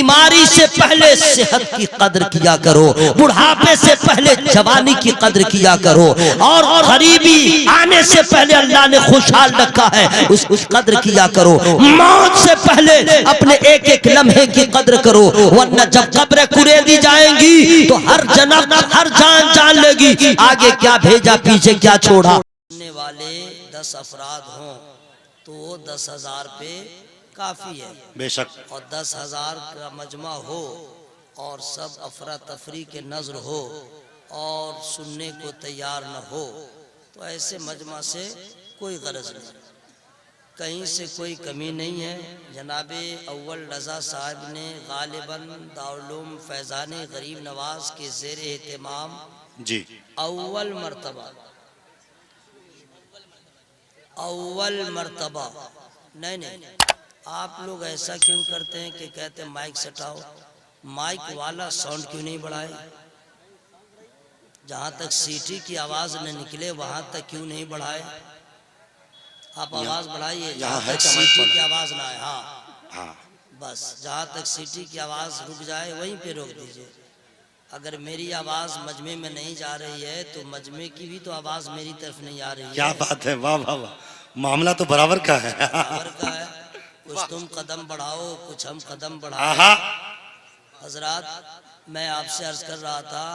बीमारी से पहले सेहत की कदर किया करो, बुढ़ापे से पहले जवानी की कदर किया करो, और गरीबी आने से पहले अल्लाह ने खुशहाल रखा है उस कदर किया करो। मौत से पहले अपने एक एक लम्हे की कदर करो, वरना जब कब्र कुरेदी जाएंगी तो हर जन्म हर जान जान लेगी आगे क्या भेजा पीछे क्या छोड़ा। वाले 10 अफराद हों तो वो 10,000 पे काफी है बेशक, और 10,000 का मजमा हो और सब अफरा तफरी के नजर हो और सुनने को तैयार न हो तो ऐसे मजमा से कोई गरज नहीं, कहीं से कोई कमी नहीं है। जनाबे अव्वल रज़ा साहब ने गालिबन दारुल फैज़ान गरीब नवाज के ज़ेर एहतमाम जी अव्वल मर्तबा नहीं, आप लोग ऐसा क्यों करते हैं कि कहते हैं माइक सटाओ, माइक वाला साउंड क्यों नहीं बढ़ाए? जहाँ तक सीटी की आवाज़ न निकले वहाँ तक क्यों नहीं बढ़ाए? आप आवाज़ बढ़ाइए जहाँ तक सीटी की आवाज़ ना आए। हाँ, बस जहाँ तक सीटी की आवाज़ रुक जाए वहीं पे रोक दीजिए। अगर मेरी आवाज़ मजमे में नहीं जा रही है तो मजमे की भी तो आवाज़ मेरी तरफ नहीं आ रही है। क्या बात है, वाह वाह वाह, मामला तो बराबर का है। बराबर का है, कुछ तुम कदम बढ़ाओ कुछ हम कदम बढ़ाओ। हजरात, मैं आपसे अर्ज कर रहा था,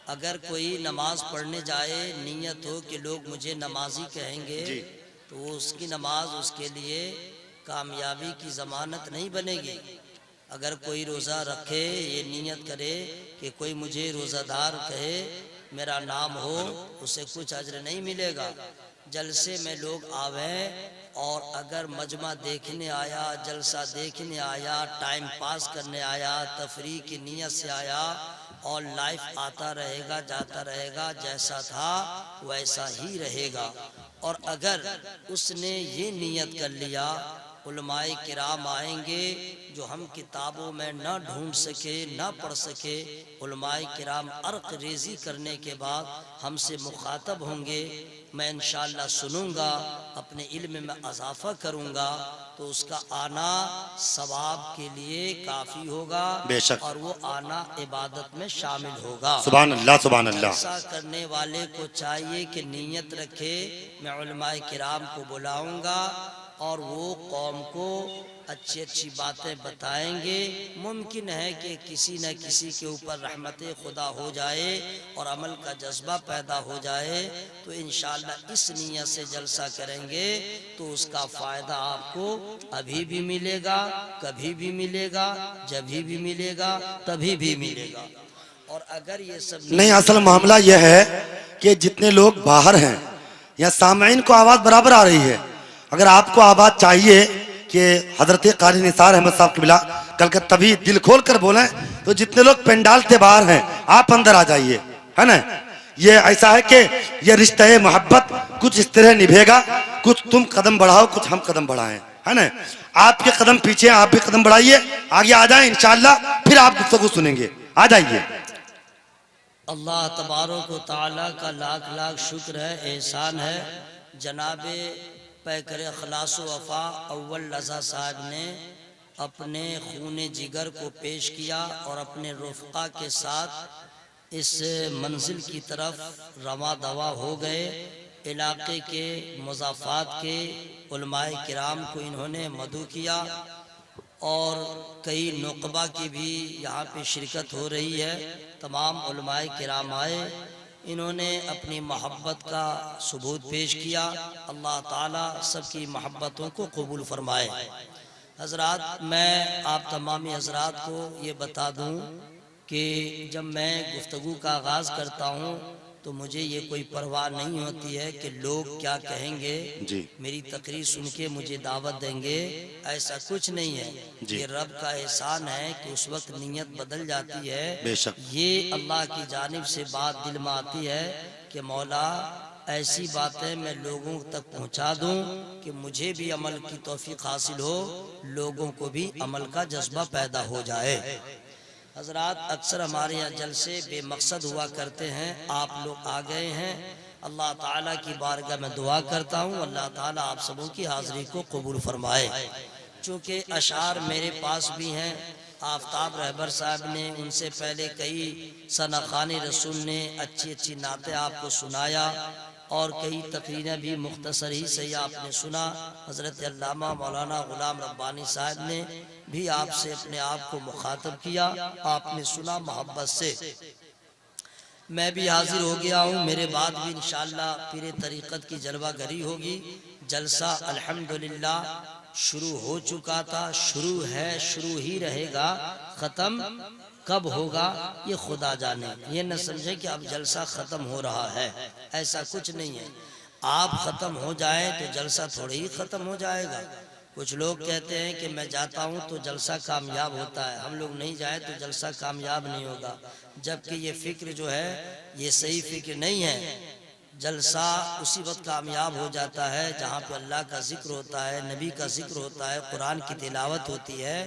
अगर कोई नमाज पढ़ने जाए नीयत हो कि लोग मुझे नमाजी कहेंगे तो उसकी नमाज उसके लिए कामयाबी की ज़मानत नहीं बनेगी। अगर कोई रोज़ा रखे ये नीयत करे कि कोई मुझे रोज़ादार कहे, मेरा नाम हो, उसे कुछ अज्र नहीं मिलेगा। जलसे में लोग आवे और अगर मजमा देखने आया, जलसा देखने आया, टाइम पास करने आया, तफरी की नीयत से आया और लाइफ आता रहेगा जाता रहेगा, जैसा था वैसा ही रहेगा। और अगर उसने ये नियत कर लिया उलमाए किराम आएंगे जो हम किताबों में न ढूंढ सके न पढ़ सके, उलमाए किराम अर्क रेजी करने के बाद हमसे मुखातब होंगे, मैं इंशाअल्लाह सुनूंगा, अपने इल्म में इजाफा करूंगा तो उसका आना सवाब के लिए काफ़ी होगा। बेशक, और वो आना इबादत में शामिल होगा। सुभान अल्लाह, सुभान अल्लाह। ऐसा करने वाले को चाहिए कि नीयत रखे मैं उलमाए किराम को बुलाऊंगा और वो कौम को अच्छी अच्छी बातें बताएंगे। मुमकिन है कि किसी न किसी के ऊपर रहमत खुदा हो जाए और अमल का जज्बा पैदा हो जाए, तो इंशाअल्लाह इस नियत से जलसा करेंगे तो उसका फ़ायदा आपको अभी भी मिलेगा, कभी भी मिलेगा, जब भी मिलेगा, तभी भी मिलेगा। और अगर ये सब नहीं, असल मामला यह है कि जितने लोग बाहर हैं या सामईन को आवाज़ बराबर आ रही है, अगर आपको आवाज़ चाहिए कि हजरत कारी निसार अहमद साहब किबला कल का तभी दिल खोल कर बोलें, तो जितने लोग पेंडाल से बाहर हैं आप अंदर आ जाइए, है ना। ये ऐसा है कि ये रिश्ता मोहब्बत कुछ इस तरह निभेगा, कुछ तुम कदम बढ़ाओ कुछ हम कदम बढ़ाएं, है ना। आपके कदम पीछे, आप भी कदम बढ़ाइए, आगे आ जाए इंशाअल्लाह, फिर आप गुफ्तगू सुनेंगे, आ जाइए। अल्लाह तबारक व तआला का लाख लाख शुक्र है, एहसान है। जनाबे पैकर खलास वफ़ा अव्वल रज़ा साहब ने अपने खून जिगर को पेश किया और अपने रुफ़क़ा के साथ इस मंजिल की तरफ रवा दवा हो गए। इलाके के मुज़ाफ़ात के उलमाए किराम को इन्होंने मदू किया और कई नुक़बा की भी यहाँ पे शिरकत हो रही है। तमाम उलमाए किराम आए, इन्होंने अपनी मोहब्बत का सबूत पेश किया। अल्लाह ताला सबकी मोहब्बतों को कबूल फरमाए। हज़रात, मैं आप तमामी हज़रात को ये बता दूँ कि जब मैं गुफ्तगू का आगाज़ करता हूँ तो मुझे ये कोई परवाह नहीं होती है कि लोग क्या कहेंगे, मेरी तकरीर सुन के मुझे दावत देंगे, ऐसा कुछ नहीं है। ये रब का एहसान है कि उस वक्त नीयत बदल जाती है। ये अल्लाह की जानिब से बात दिल में आती है कि मौला ऐसी बातें मैं लोगों तक पहुंचा दूं कि मुझे भी अमल की तौफीक हासिल हो, लोगों को भी अमल का जज्बा पैदा हो जाए। हजरात, अक्सर हमारे यहाँ जलसे बेमकसद हुआ करते हैं, आप लोग आ गए हैं। अल्लाह ताला की बारगाह में दुआ करता हूँ, अल्लाह ताला आप सबों की हाज़िरी को कबूल फरमाए। चूँकि अशार मेरे पास भी हैं, आफ्ताब रहबर साहब ने, उनसे पहले कई सनाखानी रसूल ने अच्छी अच्छी नातें आपको सुनाया और कई तकरीरें भी मुख्तसर ही से आपने सुना। हज़रत अल्लामा मौलाना गुलाम रब्बानी साहब ने भी आपसे अपने आप को मुखातब किया, आपने सुना मोहब्बत से। मैं भी हाजिर हो गया हूँ, मेरे बाद भी इंशाअल्लाह पीरे तरीक़त की जलवागरी होगी। जलसा अल्हम्दुलिल्लाह शुरू हो चुका था, शुरू है, शुरू ही रहेगा, ख़त्म कब होगा ये खुदा जाने। ये न समझे कि अब जलसा ख़त्म हो रहा है, ऐसा कुछ नहीं है। आप ख़त्म हो जाएं तो जलसा थोड़ी ही ख़त्म हो जाएगा। कुछ लोग कहते हैं कि मैं जाता हूँ तो जलसा कामयाब होता है, हम लोग नहीं जाए तो जलसा कामयाब नहीं होगा। जबकि ये फ़िक्र जो है ये सही फ़िक्र नहीं है। जलसा उसी वक्त कामयाब हो जाता है जहाँ पे अल्लाह का जिक्र होता है, नबी का जिक्र होता है, कुरान की तिलावत होती है।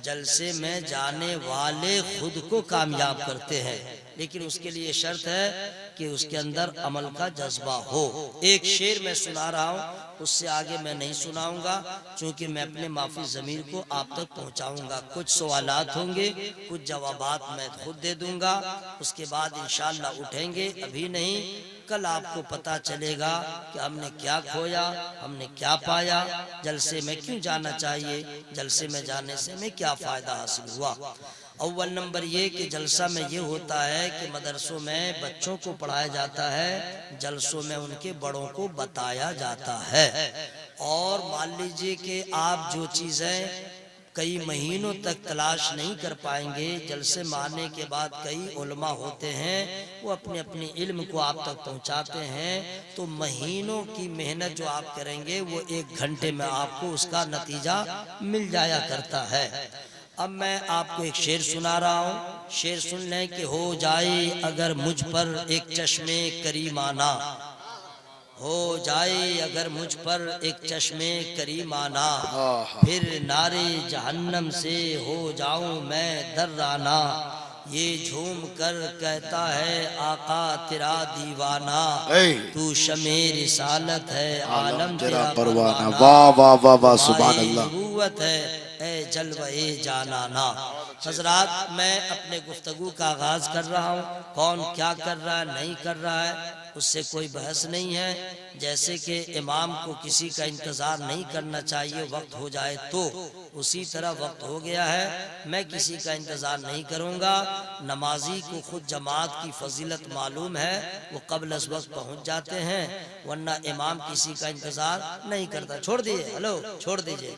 जलसे में जाने वाले खुद को कामयाब करते हैं, लेकिन उसके लिए शर्त है कि उसके अंदर अमल का जज्बा हो। एक शेर मैं सुना रहा हूँ, उससे आगे मैं नहीं सुनाऊंगा, क्योंकि मैं अपने माफी ज़मीर को आप तक पहुँचाऊंगा। कुछ सवालात होंगे, कुछ जवाबात मैं खुद दे दूंगा, उसके बाद इंशाअल्लाह उठेंगे। अभी नहीं, कल आपको पता चलेगा कि हमने क्या खोया, हमने क्या पाया, जलसे में क्यों जाना चाहिए, जलसे में जाने से हमें क्या फ़ायदा हासिल हुआ। अव्वल नंबर ये कि जलसा में ये होता है कि मदरसों में बच्चों को पढ़ाया जाता है, जलसों में उनके बड़ों को बताया जाता है। और मान लीजिए कि आप जो चीज़ें कई महीनों तक तलाश नहीं कर पाएंगे, जलसे में आने के बाद कई उलमा होते हैं वो अपने अपने इल्म को आप तक पहुंचाते हैं, तो महीनों की मेहनत जो आप करेंगे वो 1 घंटे में आपको उसका नतीजा मिल जाया करता है। अब मैं आपको एक शेर सुना रहा हूँ, शेर सुन लें कि हो जाए अगर मुझ पर एक चश्मे करीमाना, हो जाए अगर मुझ पर एक चश्मे करीमाना, फिर नारे जहन्नम से हो जाऊं मैं दर्राना। ये झूम कर कहता है आका तेरा दीवाना, तू शमे रिसालत है आलम तेरा परवाना। वाह वाह वाह वाह, सुभान अल्लाह। नबूवत है ए जलवे जानाना। हजरात, मैं अपने गुफ्तगू का आगाज कर रहा हूँ। कौन क्या कर रहा है नहीं कर रहा है उससे कोई बहस नहीं है। जैसे कि इमाम को किसी का इंतज़ार नहीं करना चाहिए, वक्त हो जाए तो, उसी तरह वक्त हो गया है, मैं किसी का इंतज़ार नहीं करूँगा। नमाजी को खुद जमात की फजीलत मालूम है, वो कबल अज़ वक्त पहुँच जाते हैं, वरना इमाम किसी का इंतज़ार नहीं करता। छोड़ दीजिए, हेलो छोड़ दीजिए,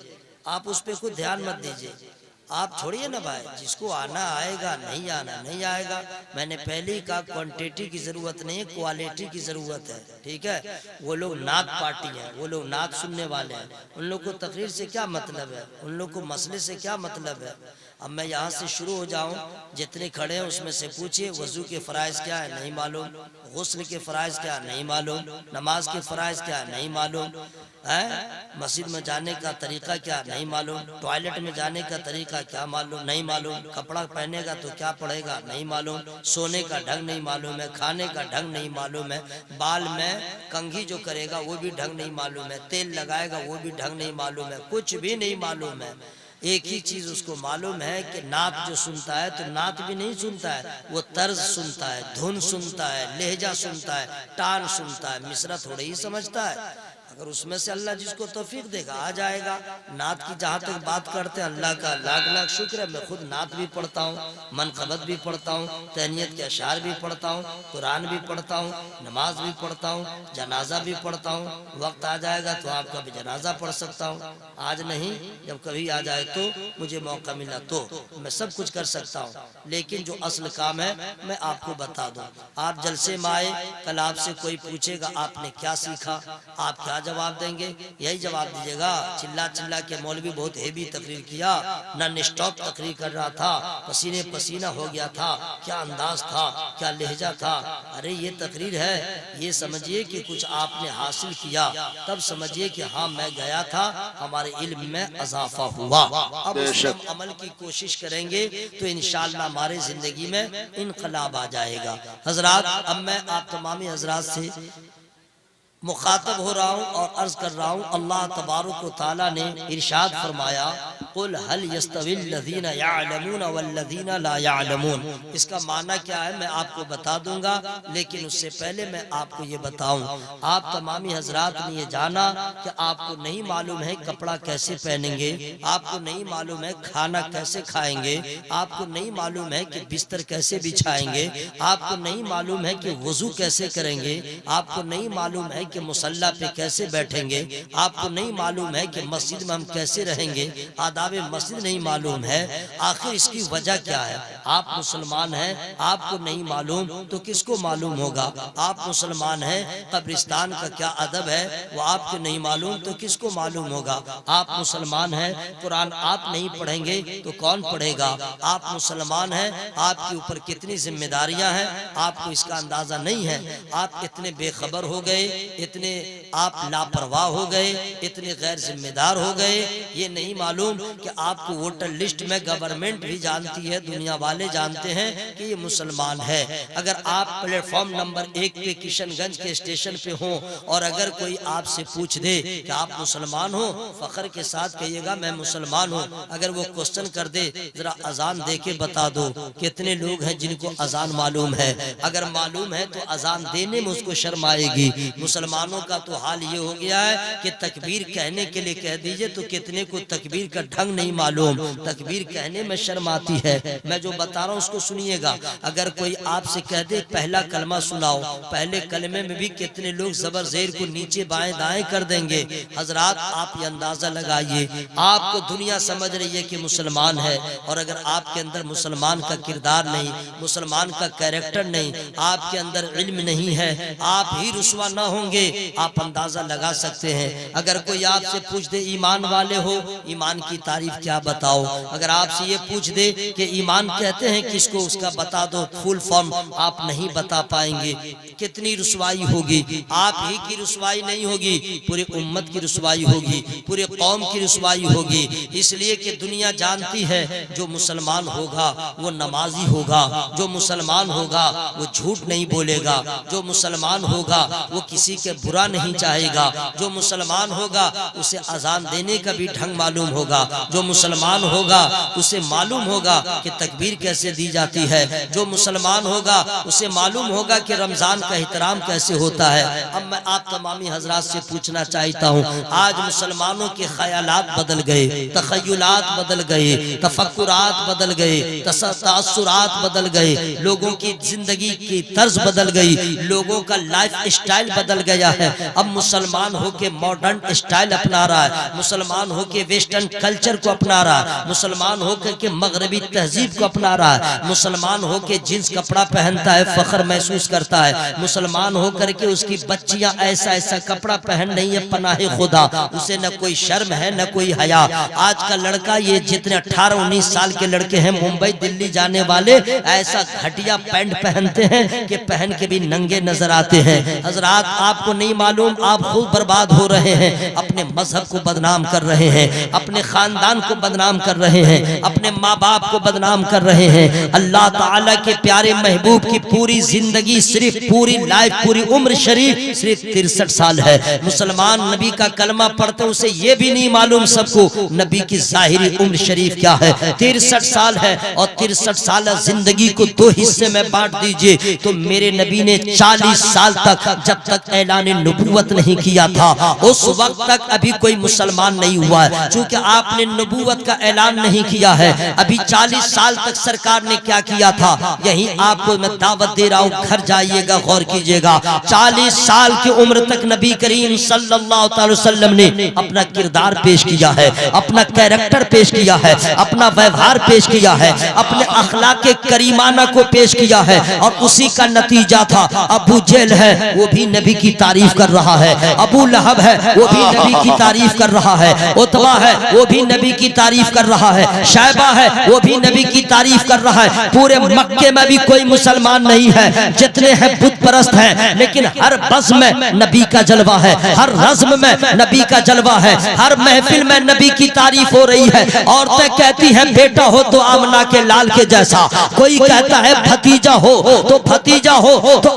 आप उस पर खुद ध्यान मत दीजिए, आप छोड़िए ना भाई, जिसको आना आएगा, नहीं आना नहीं आएगा। मैंने पहले ही कहा क्वांटिटी की जरूरत नहीं है, क्वालिटी की जरूरत है, ठीक है। वो लोग नात पार्टी हैं, वो लोग नात सुनने वाले हैं, उन लोग को तकरीर से क्या मतलब है, उन लोग को मसले से क्या मतलब है। अब मैं यहाँ से शुरू हो जाऊँ, जितने खड़े हैं उसमें से पूछिए वजू के फ़राइज़ क्या है नहीं मालूम, गुस्ल के फ़राइज़ क्या नहीं मालूम, नमाज के फ़राइज़ क्या नहीं मालूम है, मस्जिद में जाने का तरीका क्या नहीं मालूम, टॉयलेट में जाने का तरीका क्या मालूम नहीं मालूम, कपड़ा पहनेगा तो क्या पड़ेगा नहीं मालूम, सोने का ढंग नहीं मालूम है, खाने का ढंग नहीं मालूम है, बाल में कंघी जो करेगा वो भी ढंग नहीं मालूम है, तेल लगाएगा वो भी ढंग नहीं मालूम है, कुछ भी नहीं मालूम है। एक ही चीज उसको मालूम है कि नात जो सुनता है तो नात भी नहीं सुनता है, वो तर्ज सुनता है, धुन सुनता है, लहजा सुनता है, टान सुनता है, मिसरा थोड़े ही समझता है। अगर उसमें से अल्लाह जिसको तौफीक देगा आ जाएगा। नात की जहाँ तक बात करते हैं, अल्लाह का लाख लाख शुक्र है, मैं खुद नात भी पढ़ता हूँ, मनक़बत भी पढ़ता हूँ, तहनीयत के अशार भी पढ़ता हूँ, कुरान भी पढ़ता हूँ, नमाज भी पढ़ता हूँ, जनाजा भी पढ़ता हूँ। वक्त आ जाएगा तो आपका भी जनाजा पढ़ सकता हूँ, आज नहीं, जब कभी आ जाए तो, मुझे मौका मिला तो मैं सब कुछ कर सकता हूँ। लेकिन जो असल काम है मैं आपको बता दूँ। आप जलसे में आए, कल आपसे कोई पूछेगा आपने क्या सीखा, आप क्या जवाब देंगे, यही जवाब दीजिएगा। चिल्ला चिल्ला के मौलवी बहुत हेवी तकरीर किया, नॉन स्टॉप तकरीर कर रहा था, पसीने पसीना हो गया था, क्या अंदाज था, क्या लहजा था। अरे ये तकरीर है, ये समझिए कि कुछ आपने हासिल किया, तब समझिए कि हाँ मैं गया था, हमारे इल्म में इजाफा हुआ। अब उसमें हम अमल की कोशिश करेंगे तो इंशाअल्लाह हमारे जिंदगी में इनकलाब आ जाएगा। हजरात, अब मैं आप तमामी हजरात से मुखातब हो रहा हूँ और अर्ज कर रहा हूँ, अल्लाह तबारक व तआला ने इरशाद फरमाया, कुल हल यस्तविल्लज़ीना यअलमून वल्लज़ीना ला यअलमून। इसका माना क्या है मैं आपको बता दूंगा, लेकिन उससे पहले मैं आपको ये बताऊं, आप तमामी हजरात ने ये जाना कि आपको नहीं मालूम है कपड़ा कैसे पहनेंगे, आपको नहीं मालूम है खाना कैसे खाएंगे, आपको नहीं मालूम है कि बिस्तर कैसे बिछाएंगे, आपको नहीं मालूम है कि वुजू कैसे करेंगे, आपको नहीं मालूम है कि मुसल्ला पे कैसे बैठेंगे, आपको नहीं मालूम है कि मस्जिद में हम कैसे रहेंगे, आदाब मस्जिद नहीं मालूम है। आखिर इसकी वजह क्या है? आप मुसलमान हैं, आपको नहीं मालूम तो किसको मालूम होगा? आप मुसलमान हैं, कब्रिस्तान का क्या अदब है वो आपको नहीं मालूम तो किसको मालूम होगा? आप मुसलमान हैं, कुरान आप नहीं पढ़ेंगे तो कौन पढ़ेगा? आप मुसलमान हैं, आपके ऊपर कितनी जिम्मेदारियां हैं आपको इसका अंदाजा नहीं है। आप इतने बेखबर हो गए, इतने आप लापरवाह हो गए, इतने गैर जिम्मेदार हो गए, ये नहीं मालूम कि आपको वोटर लिस्ट में गवर्नमेंट भी जानती है, दुनिया वाले जानते हैं कि ये मुसलमान है। अगर आप प्लेटफॉर्म नंबर 1 पे किशनगंज के स्टेशन पे हो और अगर कोई आपसे पूछ दे कि आप मुसलमान हो, फख्र के साथ कहिएगा मैं मुसलमान हूँ। अगर वो क्वेश्चन कर दे जरा अजान दे के बता दो, कितने लोग हैं जिनको अजान मालूम है? अगर मालूम है तो अजान देने में उसको शर्म आएगी। मुसलमानों का तो हाल ये हो गया है कि तकबीर कहने के लिए कह दीजिए तो कितने को तकबीर का ढंग नहीं मालूम, तकबीर कहने में शर्म आती है। मैं जो बता रहा हूँ उसको सुनिएगा। अगर कोई आपसे कह दे पहला कलमा सुनाओ, पहले कलमे में भी कितने लोग जबर जेर को नीचे बाएं दाएं कर देंगे। हजरात आप ये अंदाजा लगाइए, आपको दुनिया समझ रही है कि मुसलमान है, और अगर आपके अंदर मुसलमान का किरदार नहीं, मुसलमान का कैरेक्टर नहीं, आपके अंदर इल्म नहीं है, आप ही रुसवा ना होंगे। आप अंदाजा लगा सकते हैं। अगर कोई आपसे पूछ दे ईमान वाले हो, ईमान की तारीफ क्या बताओ? अगर आपसे ये पूछ दे कि ईमान कहते हैं किसको, उसका बता दो फुल फॉर्म, आप नहीं बता पाएंगे। कितनी रुसवाई होगी। आप ही की रुसवाई नहीं होगी, पूरे उम्मत की रुसवाई होगी, पूरे कौम की रुसवाई होगी। इसलिए कि दुनिया जानती है जो मुसलमान होगा वो नमाजी होगा, जो मुसलमान होगा वो झूठ नहीं बोलेगा, जो मुसलमान होगा वो किसी के बुरा नहीं चाहेगा, जो मुसलमान होगा उसे अजान देने का भी ढंग मालूम होगा, जो मुसलमान होगा उसे मालूम होगा कि तकबीर कैसे दी जाती है, जो मुसलमान होगा उसे मालूम होगा कि रमजान का एहतराम कैसे होता है। अब मैं आप तमामी हजरात से पूछना चाहता हूँ, आज मुसलमानों के ख्यालात बदल गए, तखय्युलात बदल गए, तफक्कुरात बदल गए, तअस्सुरात बदल गए, लोगों की जिंदगी की तर्ज बदल गई, लोगों का लाइफ स्टाइल बदल गया है। अब मुसलमान होके मॉडर्न स्टाइल अपना रहा है, मुसलमान होके वेस्टर्न कल्चर को अपना रहा है, मुसलमान होकर के मगरबी तहजीब को अपना रहा है, मुसलमान होके जींस कपड़ा पहनता है, फख्र महसूस करता है, मुसलमान होकर के उसकी बच्चियां ऐसा ऐसा कपड़ा पहन रही है, पनाहे खुदा, उसे न कोई शर्म है न कोई हया। आज का लड़का, ये जितने 18-19 साल के लड़के हैं मुंबई दिल्ली जाने वाले, ऐसा घटिया पैंट पहनते हैं कि पहन के भी नंगे नजर आते हैं। हजरात आपको नहीं मालूम, आप खुद बर्बाद हो रहे हैं, अपने मजहब को बदनाम कर रहे हैं, अपने खानदान को बदनाम कर रहे हैं, अपने माँ बाप को बदनाम कर रहे हैं। अल्लाह ताला के प्यारे महबूब की पूरी जिंदगी, सिर्फ पूरी लाइफ, पूरी उम्र शरीफ सिर्फ 63 साल है। मुसलमान नबी का कलमा पढ़ते उसे ये भी नहीं मालूम सबको नबी की जाहिरी उम्र शरीफ क्या है। 63 साल है, और 63 साल जिंदगी को 2 हिस्से में बांट दीजिए तो मेरे नबी ने 40 साल तक, जब तक ऐलान नबूवत नहीं किया था, उस वक्त तक अभी कोई मुसलमान नहीं हुआ है। चूंकि आपने नबूवत का ऐलान नहीं किया है, अभी 40 साल तक सरकार ने क्या किया था, यही आपको मैं दावत दे रहा हूँ, घर जाइएगा, गौर कीजिएगा। 40 साल की उम्र तक नबी करीम सल्लल्लाहु अलैहि वसल्लम ने अपना किरदार पेश किया है, अपना कैरेक्टर पेश किया है, अपना व्यवहार पेश किया है, अपने अखलाक करीमाना को पेश किया है, और उसी का नतीजा था अबू जेल है वो भी नबी की तारीफ कर रहा है, अबू लहब है वो भी नबी की तारीफ कर रहा है, उतबा है वो भी नबी की तारीफ कर रहा है, शैबा है वो भी नबी की तारीफ कर रहा है। पूरे मक्के में भी कोई मुसलमान नहीं है, जितने हैं बुत परस्त है, लेकिन हर बज़्म में नबी का जलवा है, हर रज़्म में नबी का जलवा है, हर महफिल में नबी की तारीफ हो रही है। औरतें कहती हैं बेटा हो तो आमना के लाल के जैसा, कोई कहता है भतीजा हो तो भतीजा हो तो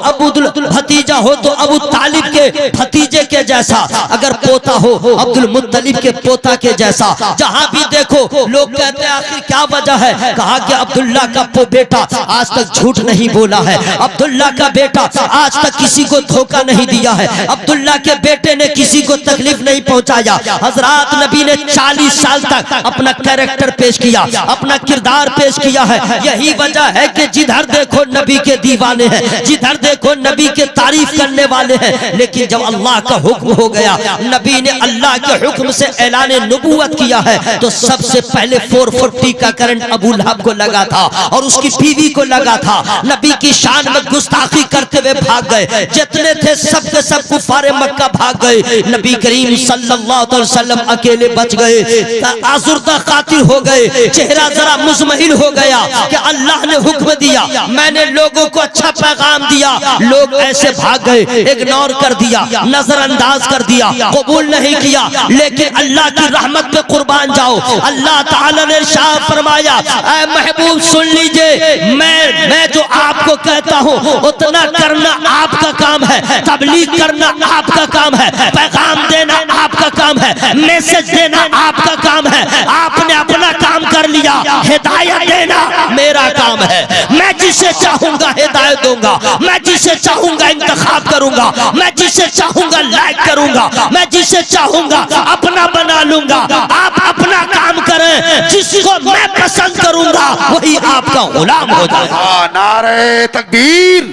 भतीजा हो तो अबू तालिब के भतीजे के जैसा, अगर पोता हो अब्दुल मुत्तलिब के पोता के जैसा। जहां भी देखो लोग कहते हैं आखिर क्या वजह है, कहा कि अब्दुल्ला का बेटा आज तक झूठ नहीं बोला है, अब्दुल्ला का बेटा आज तक किसी को धोखा नहीं दिया है, अब्दुल्ला के बेटे ने किसी को तकलीफ नहीं पहुंचाया। हजरात नबी ने 40 साल तक अपना कैरेक्टर पेश किया, अपना किरदार पेश किया है। यही वजह है कि जिधर देखो नबी के दीवाने हैं, जिधर देखो नबी के तारीफ करने वाले हैं। लेकिन जब अल्लाह का हुक्म हो गया, नबी ने अल्लाह के हुक्म से ऐलान नबूवत किया है, तो सबसे पहले 440 का करंट अबू लहब को लगा था और उसकी बीवी को लगा था। नबी की शान में गुस्ताखी करते हुए भाग गए, जितने थे सब के सब कुफारे मक्का भाग गए। नबी करीम सल्लल्लाहु अलैहि वसल्लम अकेले बच गए, आज़ुर्दा कातिल हो गए, चेहरा जरा मुज़महिल हो गया कि अल्लाह ने हुक्म दिया, मैंने लोगों को अच्छा पैगाम दिया, लोग ऐसे भाग गए, इग्नोर कर दिया, नजरअंदाज कर दिया, कबूल नहीं किया। लेकिन अल्लाह की रहमत पे कुर्बान जाओ, अल्लाह ताला ने इरशाद फरमाया, ऐ महबूब सुन लीजिए, मैं जो आपको कहता हूँ उतना करना आपका काम है, तबलीग करना आपका काम है, पैगाम देना आपका काम है, मैसेज देना आपका काम है। आपने अपना काम कर लिया, हिदायत देना मेरा काम है। मैं जिसे चाहूंगा हिदायत दूंगा, मैं जिसे चाहूंगा इंतखाब करूंगा, मैं जिसे चाहूंगा लाइक करूंगा, मैं जिसे चाहूंगा अपना बना लूंगा। आप अपना काम करें, जिसको मैं पसंद करूंगा वही आपका गुलाम हो जाएगा। नारे तकबीर,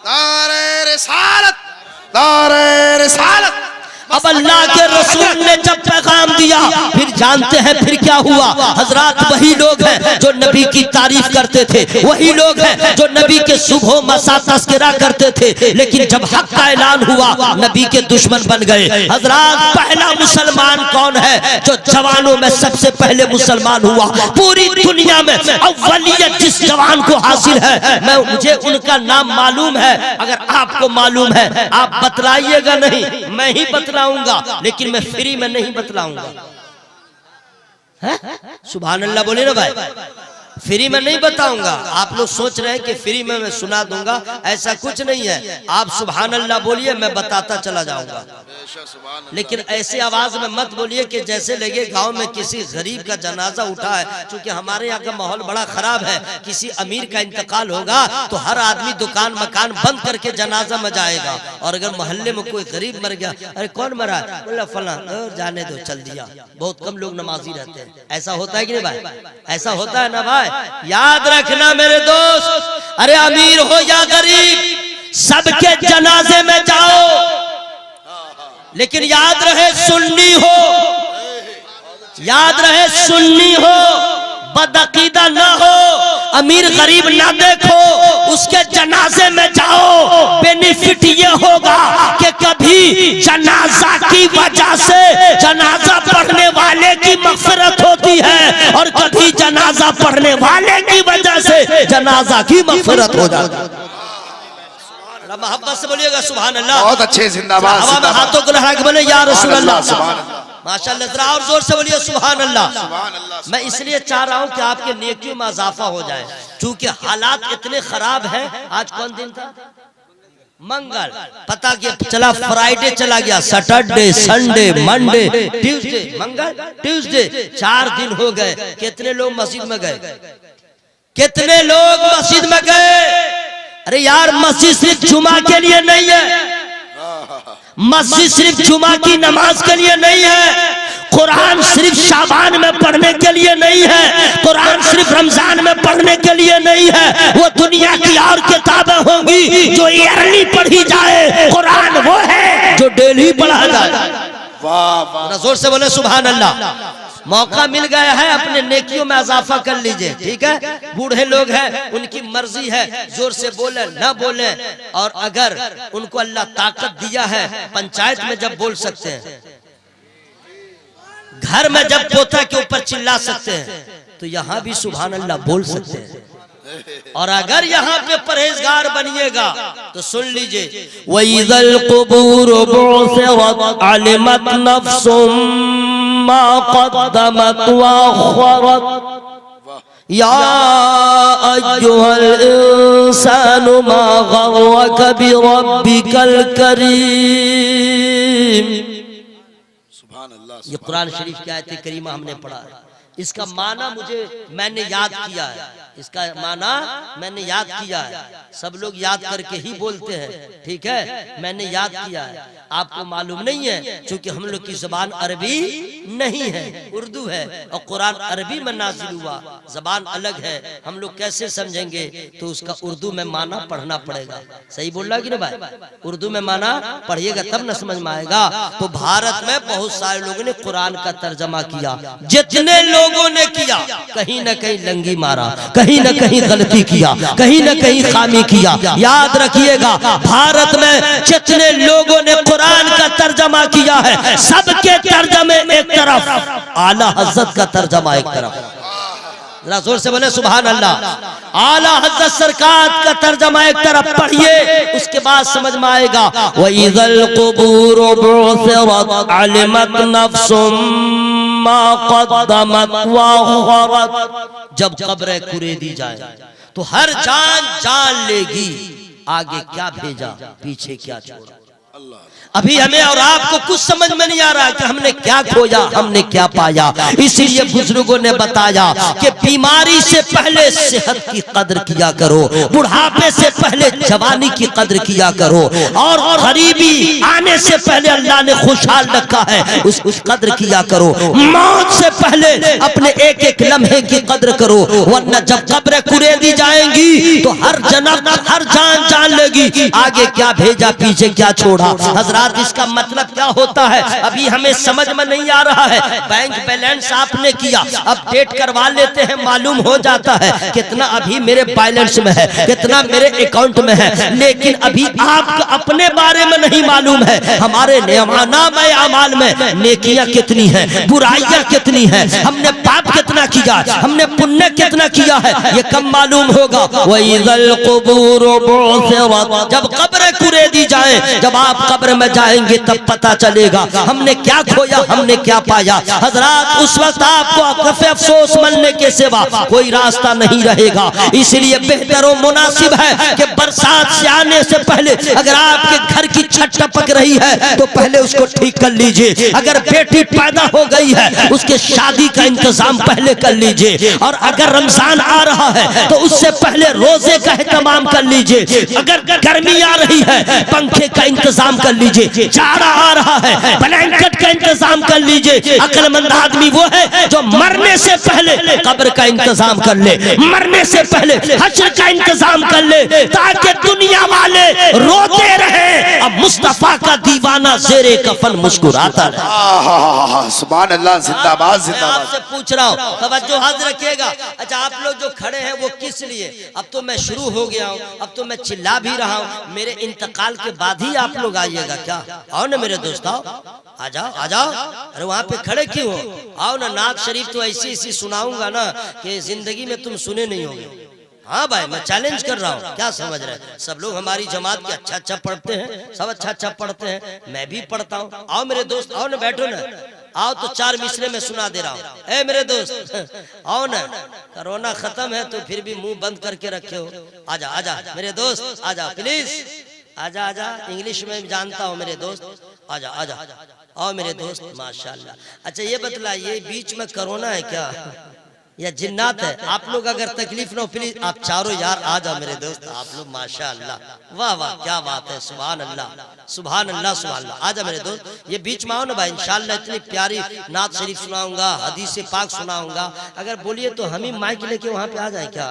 नारे रिसालत, नारे रिसालत। अब अल्लाह के रसूल ने जब पैगाम दिया, फिर जानते हैं फिर क्या हुआ। हजरात वही लोग हैं जो नबी की तारीफ करते थे, वही लोग हैं जो नबी के सुबह मसा तस्करा करते थे, लेकिन जब हक का ऐलान हुआ नबी के दुश्मन बन गए। हजरात पहला मुसलमान कौन है जो जवानों में सबसे पहले मुसलमान हुआ? पूरी दुनिया में अव्वलियत जिस जवान को हासिल है, मुझे उनका नाम मालूम है। अगर आपको मालूम है आप बतलाइएगा, नहीं मैं ही बतलाऊंगा, लेकिन मैं फ्री में नहीं बतलाऊंगा। सुभान अल्लाह बोले ना भाई, फ्री में नहीं बताऊंगा। आप लोग सोच रहे हैं कि फ्री में मैं सुना दूंगा, ऐसा कुछ नहीं है। आप सुभान अल्लाह बोलिए, मैं बताता चला जाऊंगा, लेकिन ऐसे आवाज में मत बोलिए कि जैसे लगे गांव में किसी गरीब का जनाजा उठा है। क्योंकि हमारे यहाँ का माहौल बड़ा खराब है, किसी अमीर का इंतकाल होगा तो हर आदमी दुकान मकान बंद करके जनाजा में जाएगा, और अगर मोहल्ले में कोई गरीब मर गया, अरे कौन मरा? बोला फला, जाने दो, चल दिया। बहुत कम लोग नमाजी रहते हैं। ऐसा होता है कि नहीं भाई? ऐसा होता है ना भाई? याद रखना मेरे दोस्त, अरे अमीर हो या गरीब, सबके जनाजे में जाओ, लेकिन याद रहे सुन्नी हो, याद रहे सुन्नी हो, बदअकीदा ना हो, अमीर गरीब ना देखो, उसके जनाजे में जाओ। बेनिफिट ये होगा कि कभी जनाजा की वजह से जनाजा पढ़ने वाले की मग़फ़िरत होती है, और कभी जनाजा पढ़ने वाले की वजह से जनाजा की मग़फ़िरत हो जाती है। मोहब्बत से बोलिएगा सुभान अल्लाह। बहुत अच्छे, जिंदाबाद। हवा में हाथों को लगा के बोले या रसूल अल्लाह, माशाअल्लाह। जरा और जोर से बोलिए सुभान अल्लाह। मैं इसलिए चाह रहा हूं कि आपके नेकियों में इजाफा हो जाए, क्योंकि हालात इतने खराब हैं। आज कौन दिन था? मंगल। पता क्या चला? फ्राइडे चला गया, सैटरडे, संडे, मंडे, ट्यूसडे, मंगल, ट्यूसडे, 4 दिन हो गए। कितने लोग मस्जिद में गए? कितने लोग मस्जिद में गए? अरे यार, मस्जिद सिर्फ जुमा के लिए नहीं है, मस्जिद सिर्फ जुमा की नमाज के लिए नहीं है, कुरान सिर्फ शाबान में पढ़ने के लिए नहीं है, कुरान सिर्फ रमजान में पढ़ने के लिए नहीं है। वो दुनिया की और किताबें होंगी जो ईयरली पढ़ी जाए, कुरान वो है जो डेली पढ़ा जाए। वाह, जोर से बोले सुभान अल्लाह। मौका मिल गया है, अपने नेकियों में इजाफा कर लीजिए, ठीक है? बूढ़े लोग हैं, उनकी मर्जी है, जोर से बोले ना बोले, और अगर उनको अल्लाह ताकत दिया है, पंचायत में जब बोल सकते हैं, घर में जब पोता के ऊपर चिल्ला सकते हैं, तो यहाँ भी सुभान अल्लाह बोल सकते हैं। और अगर यहाँ पे परहेजगार बनिएगा तो सुन लीजिए, वइज़ल क़ुबूर बुअसिरत अलिमत नफ्सुम मा क़द्दमत व अख़रत या अय्युहल इंसानु मा गर्रक बिरब्बिकल करीम। ये कुरान शरीफ की आयत करीमा हमने पढ़ा है। इसका माना मैंने याद किया है, इसका माना मैंने याद किया है। सब लोग याद करके ही बोलते हैं, ठीक है, मैंने याद किया है। आपको मालूम नहीं है, क्योंकि हम लोग की जबान अरबी नहीं है, उर्दू है, और कुरान अरबी में नाजिल हुआ, जबान अलग है, हम लोग कैसे समझेंगे? तो उसका उर्दू में माना पढ़ना पड़ेगा। सही बोल रहा है कि नहीं भाई? उर्दू में माना पढ़िएगा तब न समझ में आएगा। तो भारत में बहुत सारे लोगों ने कुरान का तर्जमा किया, जितने लोगों ने किया कहीं न कहीं लंगी मारा, कहीं न कहीं गलती किया, कहीं न कहीं खामी किया। याद रखिएगा, भारत में जितने लोगों ने कुरान का तर्जमा किया है, सबके तर्जमे एक तरफ, आला हज़रत का तर्जमा एक तरफ। जरा जोर से बोले सुभान अल्लाह। आला हज़रत सरकार का तर्जमा एक तरफ पढ़िए, उसके बाद समझ में आएगा। वइज़ल क़ुबूर बुअसिरत अलिमत नफ्सुम मा क़द्दमत व अख़रत। जब कब्रें कुरेदी जाए तो हर जान जान लेगी, आगे क्या भेजा पीछे क्या छोड़ा। अभी हमें और आपको कुछ समझ में नहीं आ रहा कि हमने क्या खोया, हमने क्या पाया। इसीलिए बुजुर्गों ने बताया कि बीमारी से पहले सेहत की कदर किया करो, बुढ़ापे से पहले जवानी की कदर किया करो, और गरीबी आने से पहले अल्लाह ने खुशहाल रखा है उस कदर किया करो। मौत से पहले अपने एक एक लम्हे की कदर करो, वरना जब कब्रें कुरेदी जाएंगी तो हर जन्म हर जान जान लेगी, आगे क्या भेजा पीछे क्या छोड़ा। हजरात, इसका मतलब क्या होता है अभी हमें समझ में नहीं आ रहा है। बैंक बैलेंस आपने किया, अपडेट करवा लेते हैं, मालूम हो जाता है कितना अभी मेरे बैलेंस में है, कितना मेरे अकाउंट में है, लेकिन अभी आपको अपने बारे में नहीं मालूम है हमारे नाम अमाल में नेकियां कितनी है, बुराइयां कितनी है, हमने पाप कितना किया, हमने पुण्य कितना किया है, ये कम मालूम होगा। वइज़ल क़ुबूर बुअसिरत, जब कब्रें कुरेदी जाए, जब आप कब्र में जाएंगे तब पता चलेगा हमने क्या खोया, हमने क्या पाया। हजरात, उस वक्त आपको अफसोस मनने के सिवा कोई रास्ता नहीं रहेगा। इसलिए बेहतर और मुनासिब है कि बरसात से आने से पहले अगर आपके घर की छत टपक रही है तो पहले उसको ठीक कर लीजिए। अगर बेटी पैदा हो गई है उसके शादी का इंतजाम पहले कर लीजिए, और अगर रमजान आ रहा है तो उससे पहले रोजे का एहतमाम कर लीजिए। अगर गर्मी आ रही है पंखे का इंतजाम कर लीजिए, जाड़ा आ रहा है ब्लैंकेट का इंतजाम कर लीजिए। अक्लमंद आदमी वो है जो मरने से पहले कब्र का इंतजाम कर ले, मरने से पहले हश्र का इंतजाम कर ले, ताकि दुनिया वाले रोते रहे अब मुस्तफा का दीवाना ज़ेरे कफन मुस्कुराता रहे। सुभान अल्लाह, जिंदाबाद जिंदाबाद। आपसे पूछ रहा हूँ, तवज्जो हाथ रखिएगा। अच्छा, आप लोग जो खड़े हैं वो किस लिए? अब तो मैं शुरू हो गया हूँ, अब तो मैं चिल्ला भी रहा हूँ, मेरे इंतकाल के बाद ही आप लोग आइएगा क्या? आओ ना मेरे दोस्त, आओ, आ जाओ आ जाओ। अरे वहां पे खड़े क्यों हो? आओ ना, नात शरीफ तो ऐसी ऐसी सुनाऊंगा ना कि जिंदगी में तुम सुने नहीं होगे। हाँ भाई, मैं चैलेंज कर रहा हूँ, क्या समझ रहे हैं? सब लोग हमारी जमात के अच्छा अच्छा पढ़ते हैं, सब अच्छा अच्छा पढ़ते हैं, मैं भी पढ़ता हूँ। आओ मेरे दोस्त, आओ ना, बैठो ना, आओ तो चार मिसरे में सुना दे रहा हूँ। ए मेरे दोस्त आओ ना, कोरोना खत्म है तो फिर भी मुंह बंद करके रखे हो। आजा आजा मेरे दोस्त, आजा प्लीज, आजा आजा, इंग्लिश में जानता हूँ मेरे दोस्त, आजा आजा, आओ मेरे दोस्त, माशाल्लाह। अच्छा ये बतलाइए, बीच में कोरोना है क्या या जिन्नात है? आप लोग अगर तकलीफ ना हो प्लीज आप चारों यार आ जाओ मेरे दोस्त, आप लोग माशाल्लाह, वाह वाह क्या बात है, सुभान अल्लाह सुभान अल्लाह सुभान अल्लाह। आ जाओ मेरे दोस्त, ये बीच में आओ ना भाई, इंशाल्लाह इतनी प्यारी नात शरीफ सुनाऊंगा, हदीस पाक सुनाऊंगा। अगर बोलिए तो हम ही माइक लेके वहां पे आ जाए क्या?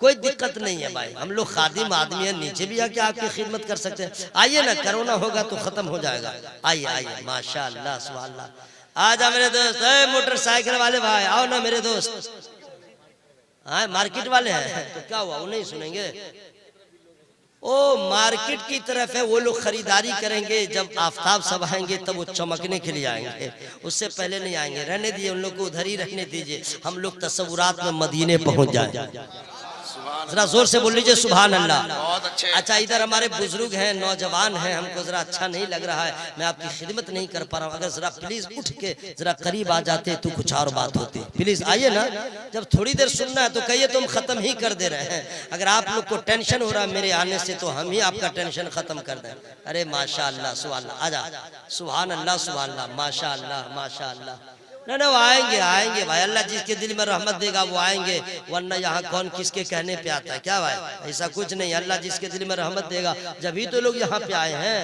कोई दिक्कत नहीं है भाई, हम लोग खादिम आदमी है, नीचे भी आके आपकी खिदमत कर सकते हैं। आइए ना, कोरोना होगा तो खत्म हो जाएगा। आइए आइए, माशाल्लाह सुभान अल्लाह। आजा मेरे दोस्त, मोटरसाइकिल वाले भाई आओ ना मेरे दोस्त। हाँ, मार्केट वाले हैं तो क्या हुआ, वो नहीं सुनेंगे? ओ मार्केट की तरफ है, वो लोग खरीदारी करेंगे, जब आफताब सब आएंगे तब वो चमकने के लिए आएंगे, उससे पहले नहीं आएंगे। रहने दीजिए, उन लोग को उधर ही रहने दीजिए, हम लोग तसव्वुरात में मदीने पहुंच जाए। जरा जोर से बोल लीजिए सुभान अल्लाह। बहुत अच्छे। अच्छा, इधर हमारे बुजुर्ग हैं, नौजवान हैं, हमको जरा अच्छा नहीं लग रहा है, मैं आपकी खिदमत नहीं कर पा रहा हूँ। अगर जरा प्लीज उठ के जरा करीब आ जाते तो कुछ और बात होती। प्लीज आइए ना, जब थोड़ी देर सुनना है तो कहिए तो हम खत्म ही कर दे रहे हैं। अगर आप लोग को टेंशन हो रहा है मेरे आने से तो हम ही आपका टेंशन खत्म कर दें। अरे माशा अल्लाह सुभान अल्लाह, आजा सुभान अल्लाह सुभान अल्लाह, माशा अल्लाह माशा अल्लाह। ना वो आएंगे आएंगे भाई, अल्लाह जिसके दिल में रहमत देगा वो आएंगे, वरना यहाँ कौन किसके कहने पे आता है क्या भाई, ऐसा कुछ नहीं। अल्लाह जिसके दिल में रहमत देगा, जब ही तो लोग यहाँ पे आए हैं।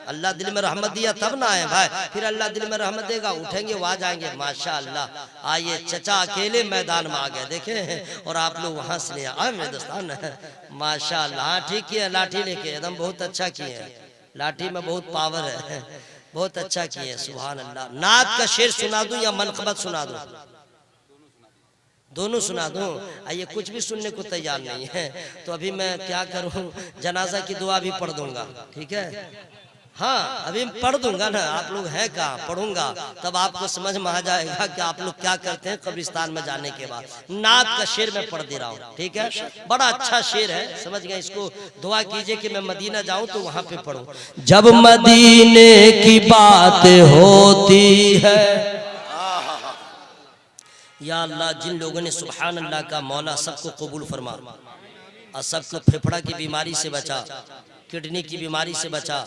अल्लाह दिल में रहमत दिया तब ना आए भाई, फिर अल्लाह दिल में रहमत देगा उठेंगे वो आ जाएंगे। माशा अल्लाह। आइए, चचा अकेले मैदान में आ गए देखे, और आप लोग वहाँ से आए मेरे दोस्तान। माशा अल्लाह, हाँ ठीक किए, लाठी लेके एकदम बहुत अच्छा किए हैं, लाठी में बहुत पावर है, बहुत अच्छा किए, सुभान अल्लाह। नात का शेर सुना दूं या मनकबत सुना दूं? दोनों सुना दूं? आइए, कुछ भी सुनने को तैयार नहीं है तो अभी मैं क्या करूं, जनाजा की दुआ भी पढ़ दूंगा, ठीक है? हाँ, अभी पढ़ दूंगा ना, आप लोग हैं कहाँ, पढ़ूंगा तब आपको समझ में आ जाएगा कि आप लोग क्या करते हैं कब्रिस्तान में जाने के बाद। नात का शेर मैं पढ़ दे रहा हूँ, ठीक है? बड़ा अच्छा शेर है, समझ गए? इसको दुआ कीजिए कि मैं मदीना जाऊं तो वहां पे पढ़ूं। जब मदीने की बात होती है, या अल्लाह जिन लोगों ने सुभान अल्लाह का मौला सबको कबूल फरमा, और सबको फेफड़ा की बीमारी से बचा, किडनी की बीमारी से बचा,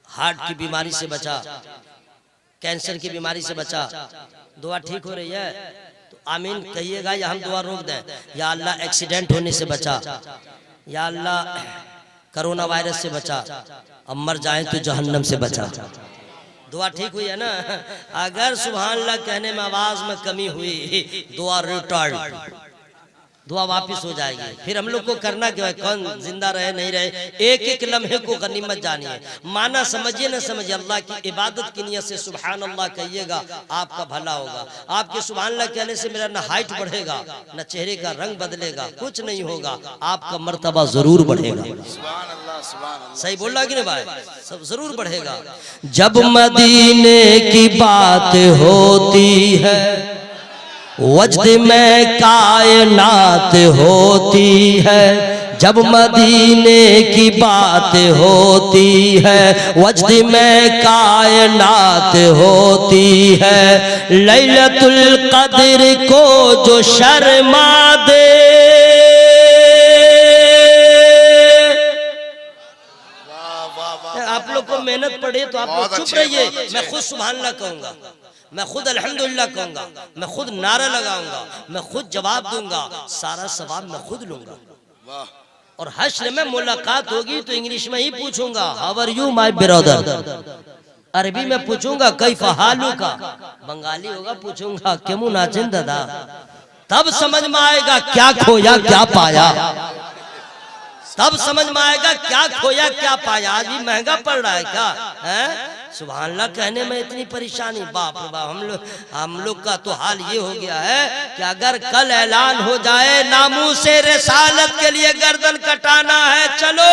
हार्ट की बीमारी से बचा, कैंसर की बीमारी से बचा। दुआ ठीक हो रही है तो आमीन कहिएगा या हम दुआ रोक दें। या अल्लाह एक्सीडेंट होने से बचा, या अल्लाह कोरोना वायरस से बचा, अब मर जाए तो जहन्नम से बचा। दुआ ठीक हुई है ना? अगर सुभान अल्लाह कहने में आवाज में कमी हुई, दुआ रिटार्ड, दुआ वापिस हो जाएगी। फिर हम लोग को करना क्या है, कौन जिंदा रहे नहीं रहे, एक एक लम्हे को गनीमत जानिए, माना समझिए न समझिए, अल्लाह की इबादत की नियत से सुभान अल्लाह कहिएगा, आपका भला होगा। आपके सुभान अल्लाह कहने से मेरा न हाइट बढ़ेगा, न चेहरे का रंग बदलेगा, कुछ नहीं होगा, आपका मर्तबा जरूर बढ़ेगा। सही बोल रहा कि नहीं भाई? सब जरूर बढ़ेगा। जब मदीने की बात होती है, वजद में कायनात होती है। जब मदीने की बात होती है, वजद में कायनात होती है। लैलतुल कद्र को जो शर्मा दे, आप लोग को मेहनत पड़े तो आप लोग चुप रहिए, मैं खुद सुभान अल्लाह कहूंगा, मैं खुद अल्हम्दुलिल्लाह कहूंगा, मैं खुद नारा लगाऊंगा, मैं खुद जवाब दूंगा, सारा सवाब मैं खुद लूंगा। और हश्र में मुलाकात होगी तो इंग्लिश में ही पूछूंगा, how are you my brother, अरबी में पूछूंगा कैफा हालू का, बंगाली होगा पूछूंगा केमू नाचिन दादा। तब समझ में आएगा क्या खोया क्या पाया, तब समझ में आएगा क्या खोया क्या पाया। आज भी महंगा पड़ रहा है क्या है? सुभान अल्लाह कहने में इतनी परेशानी, बाप रे बाप। हम लोग का तो हाल ये हो गया है कि अगर कल ऐलान हो जाए नामूसे रिसालत के लिए गर्दन कटाना है चलो,